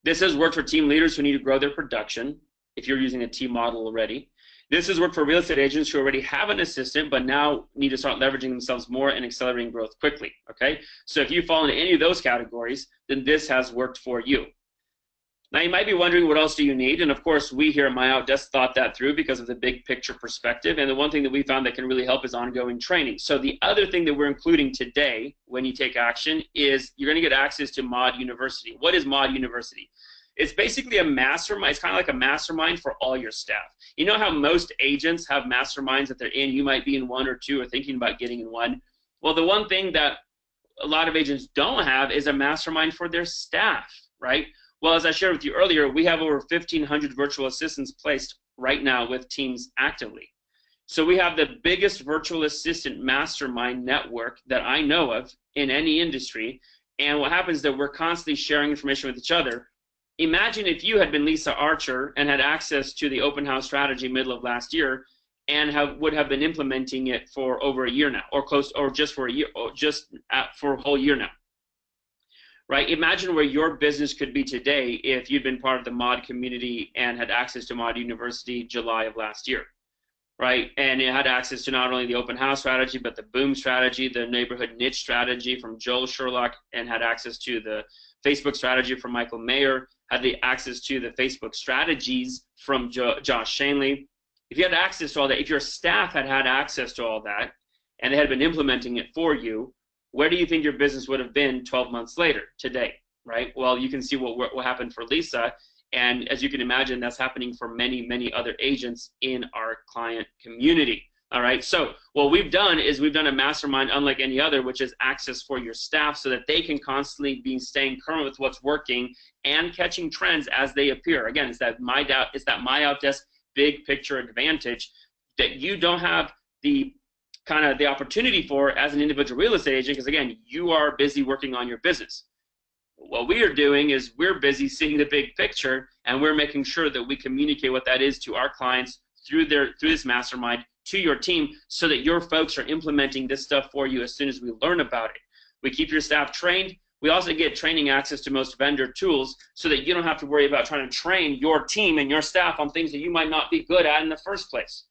This has worked for team leaders who need to grow their production, if you're using a team model already. This has worked for real estate agents who already have an assistant but now need to start leveraging themselves more and accelerating growth quickly, okay? So if you fall into any of those categories, then this has worked for you. Now you might be wondering, what else do you need? And of course, we here at MyOutDesk thought that through because of the big picture perspective. And the one thing that we found that can really help is ongoing training. So the other thing that we're including today when you take action is you're going to get access to Mod University. What is Mod University? It's basically a mastermind. It's kind of like a mastermind for all your staff. You know how most agents have masterminds that they're in? You might be in one or two or thinking about getting in one. Well, the one thing that a lot of agents don't have is a mastermind for their staff, right? Well, as I shared with you earlier, we have over 1,500 virtual assistants placed right now with teams actively. So we have the biggest virtual assistant mastermind network that I know of in any industry. And what happens is that we're constantly sharing information with each other. Imagine if you had been Lisa Archer and had access to the open house strategy middle of last year and would have been implementing it for over a year now, or just for a year, or for a whole year now. Right? Imagine where your business could be today if you'd been part of the Mod community and had access to Mod University July of last year, right? And it had access to not only the open house strategy, but the boom strategy, the neighborhood niche strategy from Joel Sherlock, and had access to the Facebook strategy from Michael Mayer, had the access to the Facebook strategies from Josh Shanley. If you had access to all that, if your staff had access to all that, and they had been implementing it for you, where do you think your business would have been 12 months later today, right? Well, you can see what happened for Lisa, and as you can imagine, that's happening for many, many other agents in our client community, all right? So what we've done is we've done a mastermind unlike any other, which is access for your staff so that they can constantly be staying current with what's working and catching trends as they appear. Again, it's that MyOutDesk big picture advantage that you don't have the opportunity for as an individual real estate agent, because again, you are busy working on your business. What we are doing is we're busy seeing the big picture, and we're making sure that we communicate what that is to our clients through this mastermind to your team, so that your folks are implementing this stuff for you as soon as we learn about it. We keep your staff trained. We also get training access to most vendor tools so that you don't have to worry about trying to train your team and your staff on things that you might not be good at in the first place.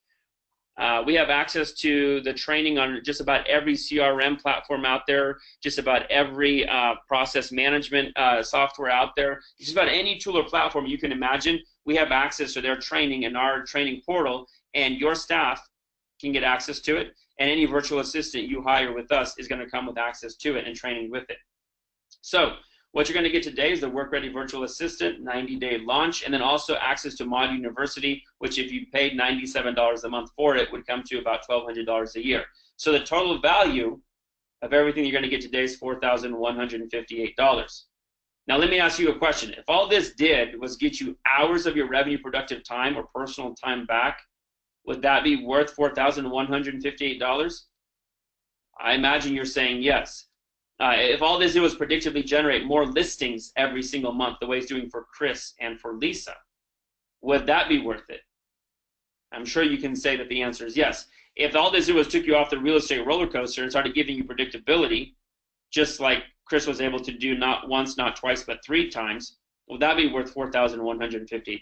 We have access to the training on just about every CRM platform out there, just about every process management software out there. Just about any tool or platform you can imagine, we have access to their training in our training portal, and your staff can get access to it, and any virtual assistant you hire with us is going to come with access to it and training with it. So what you're going to get today is the Work-Ready Virtual Assistant 90-day launch, and then also access to Mod University, which if you paid $97 a month for it, would come to about $1,200 a year. So the total value of everything you're going to get today is $4,158. Now let me ask you a question. If all this did was get you hours of your revenue productive time or personal time back, would that be worth $4,158? I imagine you're saying yes. If all this did was predictably generate more listings every single month, the way it's doing for Chris and for Lisa, would that be worth it? I'm sure you can say that the answer is yes. If all this did was took you off the real estate roller coaster and started giving you predictability, just like Chris was able to do not once, not twice, but 3 times, would that be worth $4,158?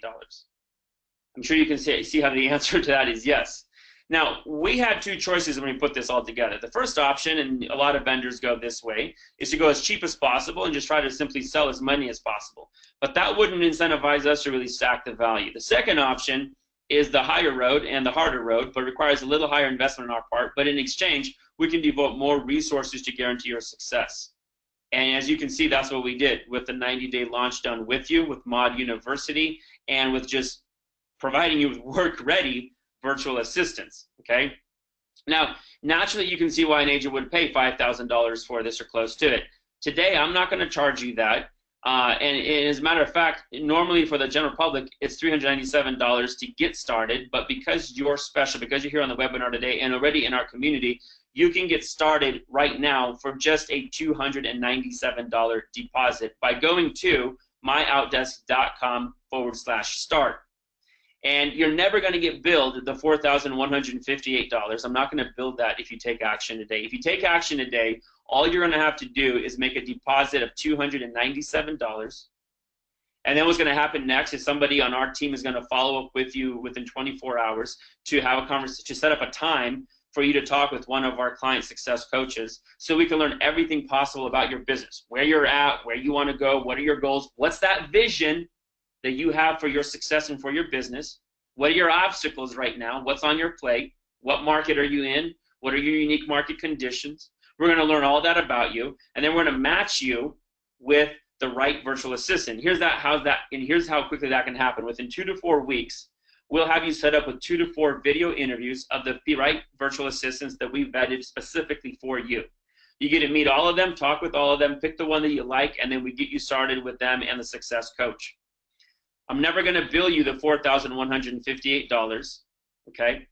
I'm sure you can see how the answer to that is yes. Now, we had 2 choices when we put this all together. The first option, and a lot of vendors go this way, is to go as cheap as possible and just try to simply sell as many as possible. But that wouldn't incentivize us to really stack the value. The second option is the higher road and the harder road, but requires a little higher investment on our part. But in exchange, we can devote more resources to guarantee your success. And as you can see, that's what we did with the 90-day launch done with you, with Mod University, and with just providing you with work-ready virtual assistants, okay? Now, naturally, you can see why an agent would pay $5,000 for this or close to it. Today, I'm not going to charge you that. And as a matter of fact, normally for the general public, it's $397 to get started. But because you're special, because you're here on the webinar today and already in our community, you can get started right now for just a $297 deposit by going to myoutdesk.com/start. And you're never going to get billed the $4,158. I'm not going to bill that if you take action today. If you take action today, all you're going to have to do is make a deposit of $297. And then what's going to happen next is somebody on our team is going to follow up with you within 24 hours to have a conversation, to set up a time for you to talk with one of our client success coaches so we can learn everything possible about your business, where you're at, where you want to go, what are your goals, what's that vision that you have for your success and for your business, what are your obstacles right now, what's on your plate, what market are you in, what are your unique market conditions. We're going to learn all that about you, and then we're going to match you with the right virtual assistant. Here's how quickly that can happen. Within 2 to 4 weeks, we'll have you set up with 2 to 4 video interviews of the right virtual assistants that we've vetted specifically for you. You get to meet all of them, talk with all of them, pick the one that you like, and then we get you started with them and the success coach. I'm never going to bill you the $4,158, okay?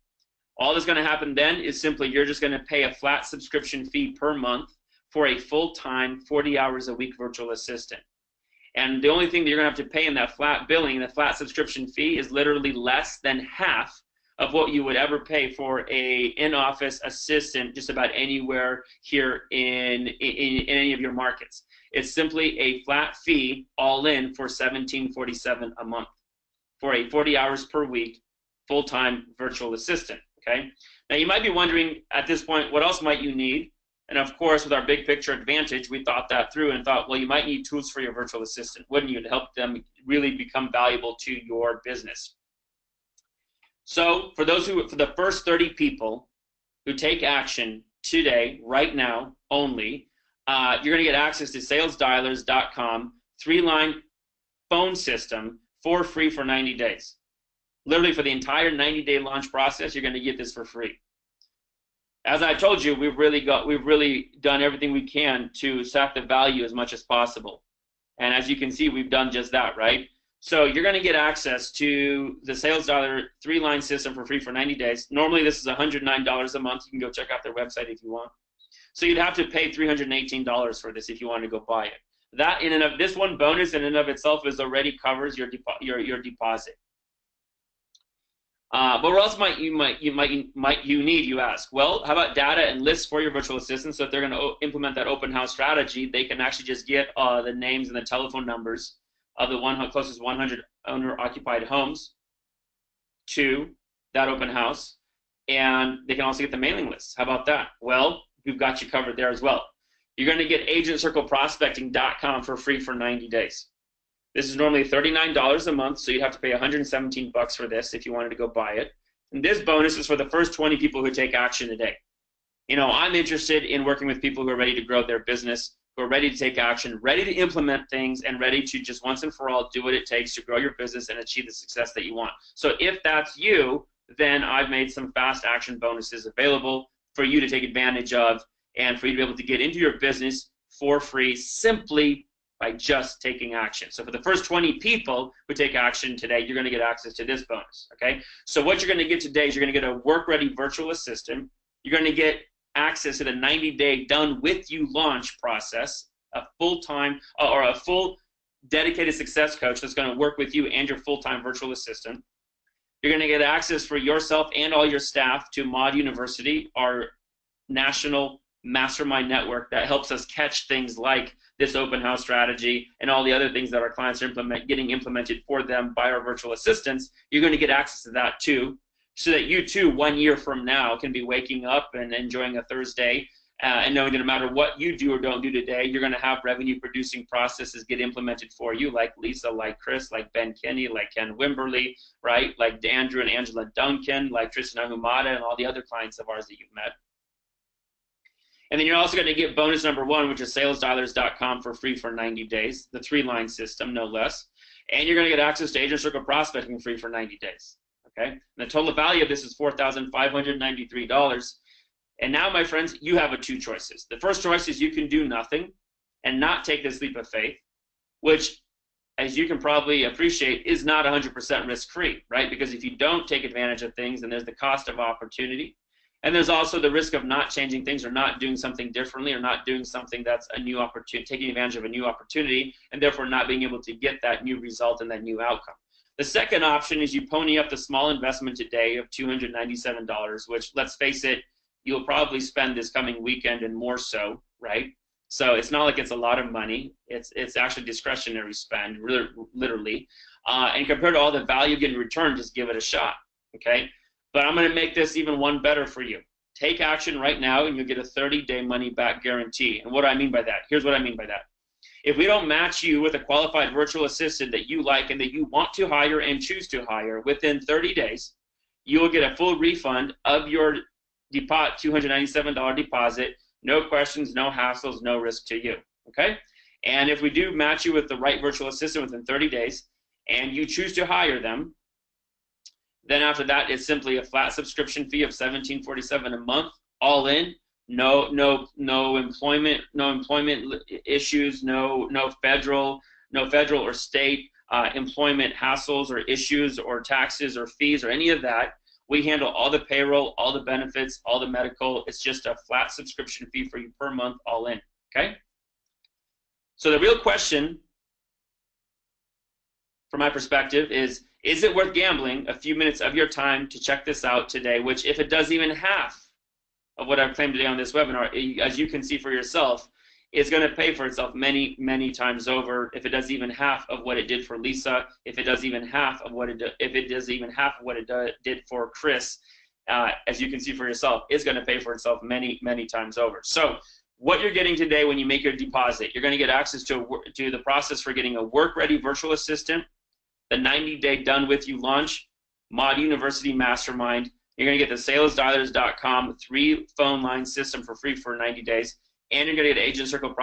All that's going to happen then is simply you're just going to pay a flat subscription fee per month for a full-time, 40 hours a week virtual assistant. And the only thing that you're going to have to pay in that flat billing, the flat subscription fee, is literally less than half of what you would ever pay for a in-office assistant just about anywhere here in any of your markets. It's simply a flat fee all in for $17.47 a month for a 40 hours per week full-time virtual assistant, okay? Now you might be wondering at this point, what else might you need? And of course, with our big picture advantage, we thought that through and thought, well, you might need tools for your virtual assistant, wouldn't you, to help them really become valuable to your business. So for the first 30 people who take action today, right now only, you're going to get access to salesdialers.com 3-line phone system for free for 90 days. Literally for the entire 90-day launch process, you're going to get this for free. As I told you, we've really done everything we can to set the value as much as possible. And as you can see, we've done just that, right? So you're going to get access to the Sales Dialer 3-line system for free for 90 days. Normally this is $109 a month. You can go check out their website if you want. So you'd have to pay $318 for this if you want to go buy it. That in and of this one bonus in and of itself is already covers your deposit. But what else might you need, you ask? Well, how about data and lists for your virtual assistants? So if they're going to implement that open house strategy, they can actually just get the names and the telephone numbers of the closest 100 owner-occupied homes to that open house, and they can also get the mailing lists. How about that? Well, we've got you covered there as well. You're going to get agentcircleprospecting.com for free for 90 days. This is normally $39 a month, so you'd have to pay $117 for this if you wanted to go buy it. And this bonus is for the first 20 people who take action today. You know, I'm interested in working with people who are ready to grow their business, who are ready to take action, ready to implement things, and ready to just once and for all do what it takes to grow your business and achieve the success that you want. So if that's you, then I've made some fast action bonuses available for you to take advantage of and for you to be able to get into your business for free simply by just taking action. So for the first 20 people who take action today, you're going to get access to this bonus, okay? So what you're going to get today is you're going to get a work-ready virtual assistant. You're going to get access to the 90-day done-with-you launch process, a full-time or a full dedicated success coach that's going to work with you and your full-time virtual assistant. You're going to get access for yourself and all your staff to Mod University, our national mastermind network that helps us catch things like this open house strategy and all the other things that our clients are getting implemented for them by our virtual assistants. You're going to get access to that too, so that you too, 1 year from now, can be waking up and enjoying a Thursday and knowing that no matter what you do or don't do today, you're going to have revenue producing processes get implemented for you, like Lisa, like Chris, like Ben Kinney, like Ken Wimberly, right? Like Andrew and Angela Duncan, like Tristan Ahumada, and all the other clients of ours that you've met. And then you're also going to get bonus number 1, which is salesdialers.com for free for 90 days, the 3-line system, no less. And you're going to get access to Agent Circle Prospecting free for 90 days. Okay? And the total value of this is $4,593. And now, my friends, you have 2 choices. The first choice is you can do nothing and not take this leap of faith, which, as you can probably appreciate, is not 100% risk-free, right? Because if you don't take advantage of things, then there's the cost of opportunity. And there's also the risk of not changing things or not doing something differently or not doing something that's a new opportunity, taking advantage of a new opportunity, and therefore not being able to get that new result and that new outcome. The second option is you pony up the small investment today of $297, which, let's face it, you'll probably spend this coming weekend and more so, right? So it's not like it's a lot of money. It's actually discretionary spend, literally. And compared to all the value getting returned, just give it a shot, okay? But I'm going to make this even one better for you. Take action right now, and you'll get a 30-day money-back guarantee. And what do I mean by that? Here's what I mean by that. If we don't match you with a qualified virtual assistant that you like and that you want to hire and choose to hire within 30 days, you will get a full refund of your $297 deposit. No questions, no hassles, no risk to you, okay? And if we do match you with the right virtual assistant within 30 days and you choose to hire them, then after that, it's simply a flat subscription fee of $17.47 a month, all in. No employment issues, no federal or state employment hassles or issues or taxes or fees or any of that. We handle all the payroll, all the benefits, all the medical. It's just a flat subscription fee for you per month, all in. Okay? So the real question, from my perspective, is it worth gambling a few minutes of your time to check this out today, which, if it does even half of what I've claimed today on this webinar, as you can see for yourself, it's going to pay for itself many, many times over. If it does even half of what it did for Lisa, if it does even half of what it did for Chris, as you can see for yourself, it's going to pay for itself many, many times over. So what you're getting today when you make your deposit, you're going to get access to the process for getting a work-ready virtual assistant, the 90-day done-with-you launch, Mod University Mastermind. You're going to get the salesdialers.com 3-phone line system for free for 90 days, and you're going to get Agent Circle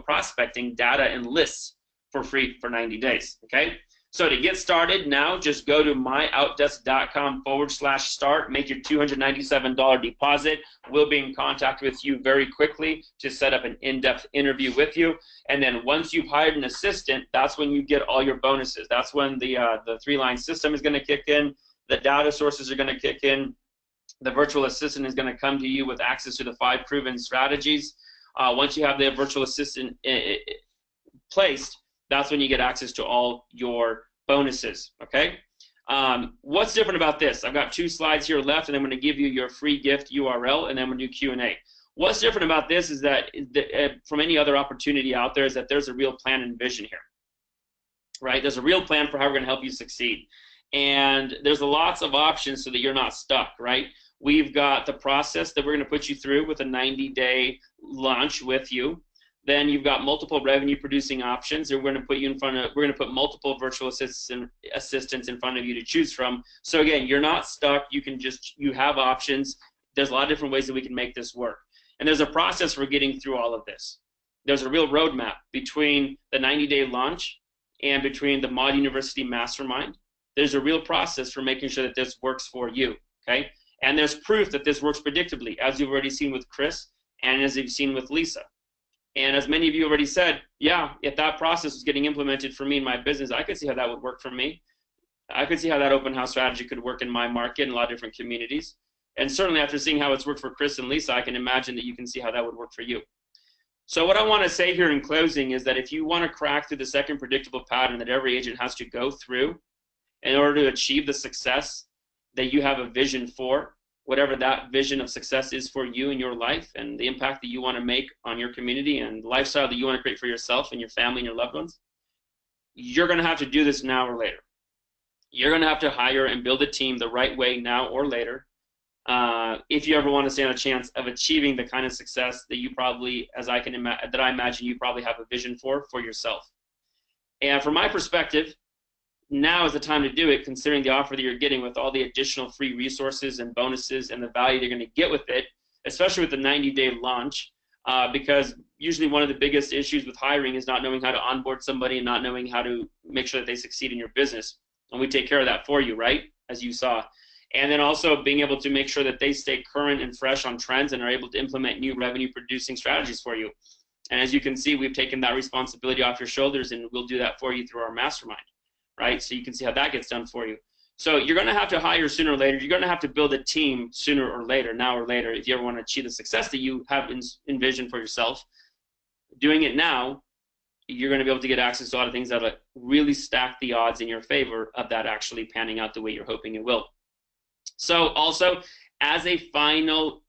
Prospecting data and lists for free for 90 days, okay? So to get started now, just go to myoutdesk.com/start, make your $297 deposit. We'll be in contact with you very quickly to set up an in-depth interview with you. And then once you've hired an assistant, that's when you get all your bonuses. That's when the 3-line system is going to kick in. The data sources are going to kick in. The virtual assistant is going to come to you with access to the 5 proven strategies. Once you have the virtual assistant placed, that's when you get access to all your bonuses, okay? What's different about this? I've got 2 slides here left, and I'm going to give you your free gift URL, and then we'll do Q&A. What's different about this is that from any other opportunity out there is that there's a real plan and vision here, right? There's a real plan for how we're going to help you succeed. And there's lots of options so that you're not stuck, right? We've got the process that we're going to put you through with a 90-day launch with you. Then you've got multiple revenue producing options. We're going to put multiple virtual assistants in front of you to choose from. So again, you're not stuck. You have options. There's a lot of different ways that we can make this work. And there's a process for getting through all of this. There's a real roadmap between the 90-day launch and between the Mod University Mastermind. There's a real process for making sure that this works for you, okay? And there's proof that this works predictably, as you've already seen with Chris and as you've seen with Lisa. And as many of you already said, yeah, if that process was getting implemented for me in my business, I could see how that would work for me. I could see how that open house strategy could work in my market and a lot of different communities. And certainly after seeing how it's worked for Chris and Lisa, I can imagine that you can see how that would work for you. So what I want to say here in closing is that if you want to crack through the second predictable pattern that every agent has to go through in order to achieve the success that you have a vision for, whatever that vision of success is for you in your life and the impact that you want to make on your community and the lifestyle that you want to create for yourself and your family and your loved ones, you're going to have to do this now or later. You're going to have to hire and build a team the right way now or later. if you ever want to stand a chance of achieving the kind of success that you probably, as I can that I imagine you probably have a vision for yourself. And from my perspective, now is the time to do it, considering the offer that you're getting with all the additional free resources and bonuses and the value you're going to get with it, especially with the 90-day launch, because usually one of the biggest issues with hiring is not knowing how to onboard somebody and not knowing how to make sure that they succeed in your business. And we take care of that for you, right, as you saw. And then also being able to make sure that they stay current and fresh on trends and are able to implement new revenue-producing strategies for you. And as you can see, we've taken that responsibility off your shoulders, and we'll do that for you through our mastermind. Right? So you can see how that gets done for you. So you're going to have to hire sooner or later. You're going to have to build a team sooner or later, now or later, if you ever want to achieve the success that you have envisioned for yourself. Doing it now, you're going to be able to get access to a lot of things that will really stack the odds in your favor of that actually panning out the way you're hoping it will. So also, as a final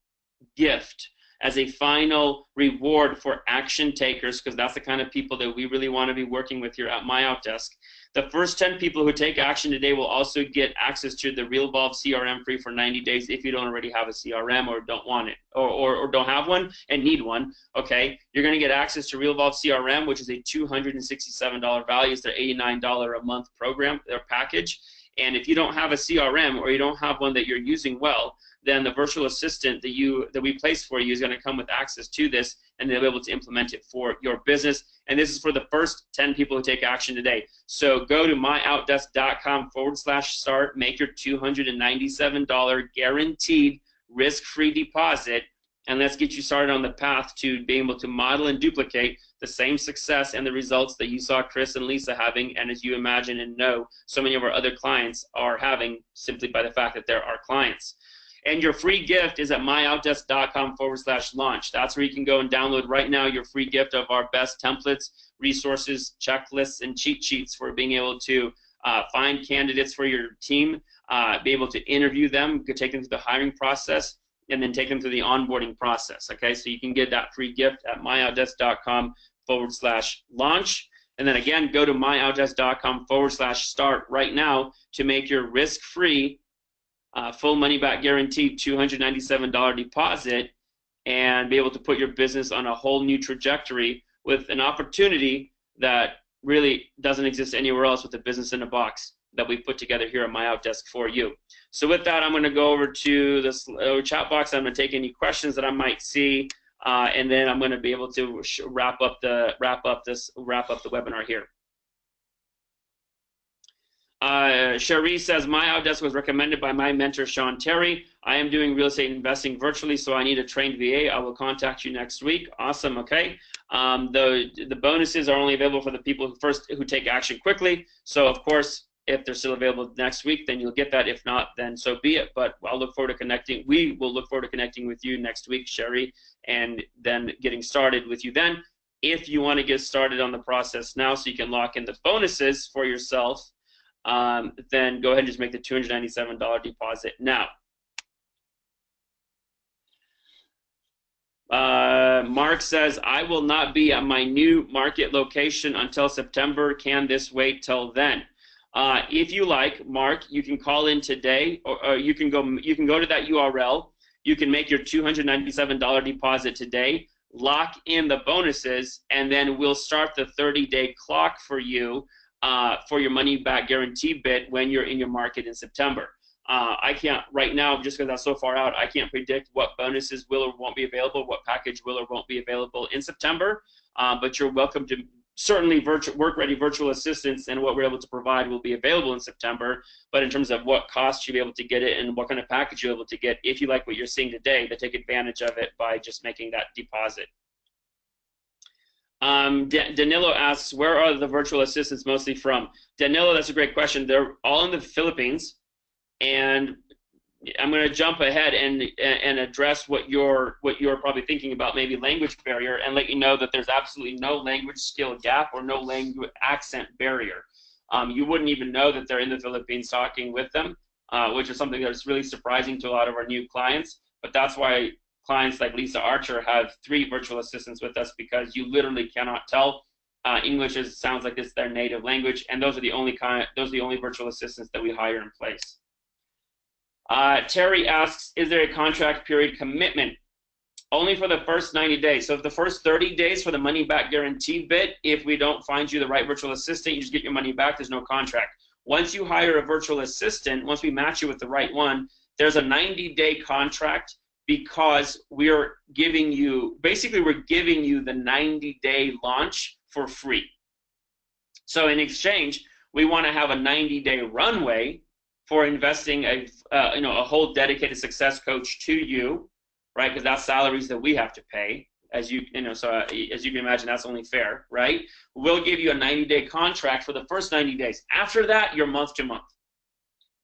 gift, as a final reward for action takers, because that's the kind of people that we really want to be working with here at MyOutDesk, the first 10 people who take action today will also get access to the RealVolve CRM free for 90 days if you don't already have a CRM or don't want it, or don't have one and need one, okay? You're going to get access to RealVolve CRM, which is a $267 value. It's their $89 a month program, their package. And if you don't have a CRM or you don't have one that you're using well, then the virtual assistant that we place for you is going to come with access to this, and they'll be able to implement it for your business. And this is for the first 10 people who take action today. So go to myoutdesk.com/start, make your $297 guaranteed risk-free deposit, and let's get you started on the path to being able to model and duplicate the same success and the results that you saw Chris and Lisa having, and as you imagine and know, so many of our other clients are having simply by the fact that they're our clients. And your free gift is at myoutdesk.com/launch. That's where you can go and download right now your free gift of our best templates, resources, checklists, and cheat sheets for being able to find candidates for your team, be able to interview them, take them through the hiring process, and then take them through the onboarding process. Okay, so you can get that free gift at myoutdesk.com/launch. And then again, go to myoutdesk.com/start right now to make your risk-free full money back guaranteed $297 deposit and be able to put your business on a whole new trajectory with an opportunity that really doesn't exist anywhere else with a business in a box that we put together here at MyOutDesk for you. So with that, I'm going to go over to this chat box. I'm going to take any questions that I might see, and then I'm going to be able to wrap up the webinar here. Cherie says, MyOutDesk was recommended by my mentor, Sean Terry. I am doing real estate investing virtually, so I need a trained VA. I will contact you next week. Awesome, okay. The bonuses are only available for the people who take action quickly. So, of course, if they're still available next week, then you'll get that. If not, then so be it. But I'll look forward to connecting. We will look forward to connecting with you next week, Cherie, and then getting started with you then. If you want to get started on the process now so you can lock in the bonuses for yourself, then go ahead and just make the $297 deposit now. Mark says, I will not be at my new market location until September. Can this wait till then? If you like, Mark, you can call in today, or you can go to that URL. You can make your $297 deposit today, lock in the bonuses, and then we'll start the 30-day clock for you for your money back guarantee bit when you're in your market in September. I can't right now, just because that's so far out, I can't predict what bonuses will or won't be available, what package will or won't be available in September, but you're welcome to. Certainly work-ready virtual assistants and what we're able to provide will be available in September, but in terms of what cost you'll be able to get it and what kind of package you're able to get, if you like what you're seeing today, to take advantage of it by just making that deposit. Danilo asks, where are the virtual assistants mostly from? Danilo, that's a great question. They're all in the Philippines, and I'm going to jump ahead and address what you're probably thinking about, maybe language barrier, and let you know that there's absolutely no language skill gap or no language accent barrier. You wouldn't even know that they're in the Philippines talking with them, which is something that's really surprising to a lot of our new clients. But that's why clients like Lisa Archer have 3 virtual assistants with us, because you literally cannot tell. English sounds like it's their native language, and those are the only virtual assistants that we hire in place. Terry asks, is there a contract period commitment? Only for the first 90 days. So if the first 30 days for the money back guarantee bit, if we don't find you the right virtual assistant, you just get your money back. There's no contract. Once you hire a virtual assistant, once we match you with the right one, there's a 90-day contract, because we're giving you, basically we're giving you the 90-day launch for free. So in exchange, we want to have a 90-day runway for investing a whole dedicated success coach to you, right? Because that's salaries that we have to pay, as you can imagine, that's only fair, right? We'll give you a 90-day contract for the first 90 days. After that, you're month to month.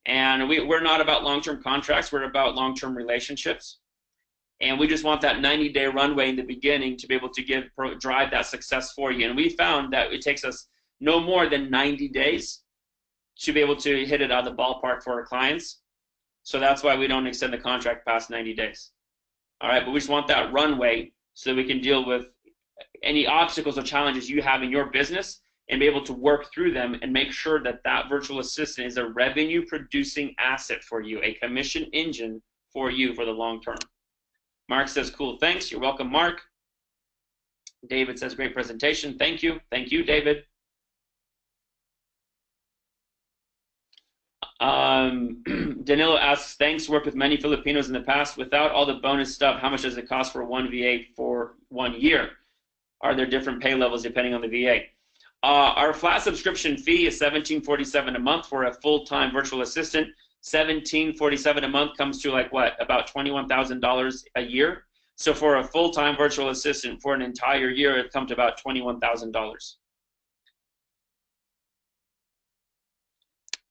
And we're not about long-term contracts, we're about long-term relationships. And we just want that 90-day runway in the beginning to be able to drive that success for you. And we found that it takes us no more than 90 days to be able to hit it out of the ballpark for our clients. So that's why we don't extend the contract past 90 days. All right, but we just want that runway so that we can deal with any obstacles or challenges you have in your business and be able to work through them and make sure that that virtual assistant is a revenue-producing asset for you, a commission engine for you for the long term. Mark says, cool, thanks. You're welcome, Mark. David says, great presentation. Thank you. Thank you, David. Danilo asks, thanks, worked with many Filipinos in the past. Without all the bonus stuff, how much does it cost for one VA for 1 year? Are there different pay levels depending on the VA? Our flat subscription fee is $17.47 a month for a full-time virtual assistant. $17.47 a month comes to like what, about $21,000 a year. So for a full-time virtual assistant for an entire year, it comes to about $21,000.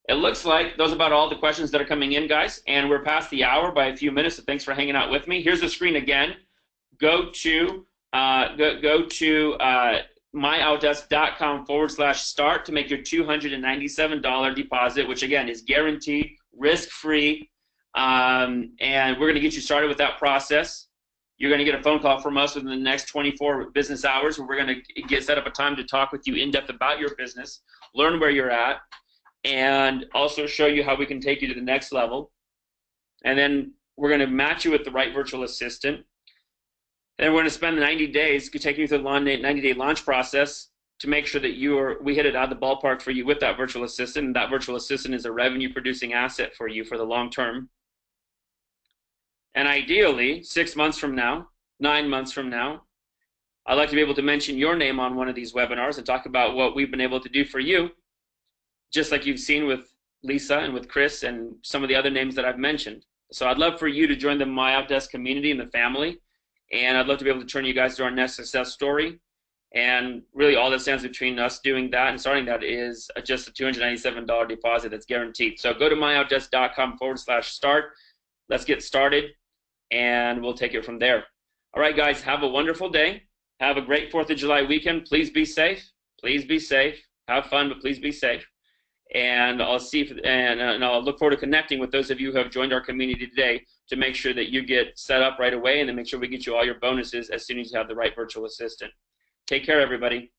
It looks like those are about all the questions that are coming in, guys, and we're past the hour by a few minutes, so thanks for hanging out with me. Here's the screen again. Go to MyOutDesk.com/start to make your $297 deposit, which again is guaranteed, risk-free, and we're going to get you started with that process. You're going to get a phone call from us within the next 24 business hours where we're going to set up a time to talk with you in depth about your business, learn where you're at, and also show you how we can take you to the next level. And then we're going to match you with the right virtual assistant. And we're going to spend 90 days taking you through the 90-day launch process to make sure that we hit it out of the ballpark for you with that virtual assistant. And that virtual assistant is a revenue-producing asset for you for the long term. And ideally, 6 months from now, 9 months from now, I'd like to be able to mention your name on one of these webinars and talk about what we've been able to do for you, just like you've seen with Lisa and with Chris and some of the other names that I've mentioned. So I'd love for you to join the MyOutDesk community and the family. And I'd love to be able to turn you guys to our next success story. And really all that stands between us doing that and starting that is just a $297 deposit that's guaranteed. So go to MyOutDesk.com/start. Let's get started, and we'll take it from there. All right, guys, have a wonderful day. Have a great 4th of July weekend. Please be safe. Please be safe. Have fun, but please be safe. And I'll I'll look forward to connecting with those of you who have joined our community today to make sure that you get set up right away and then make sure we get you all your bonuses as soon as you have the right virtual assistant. Take care, everybody.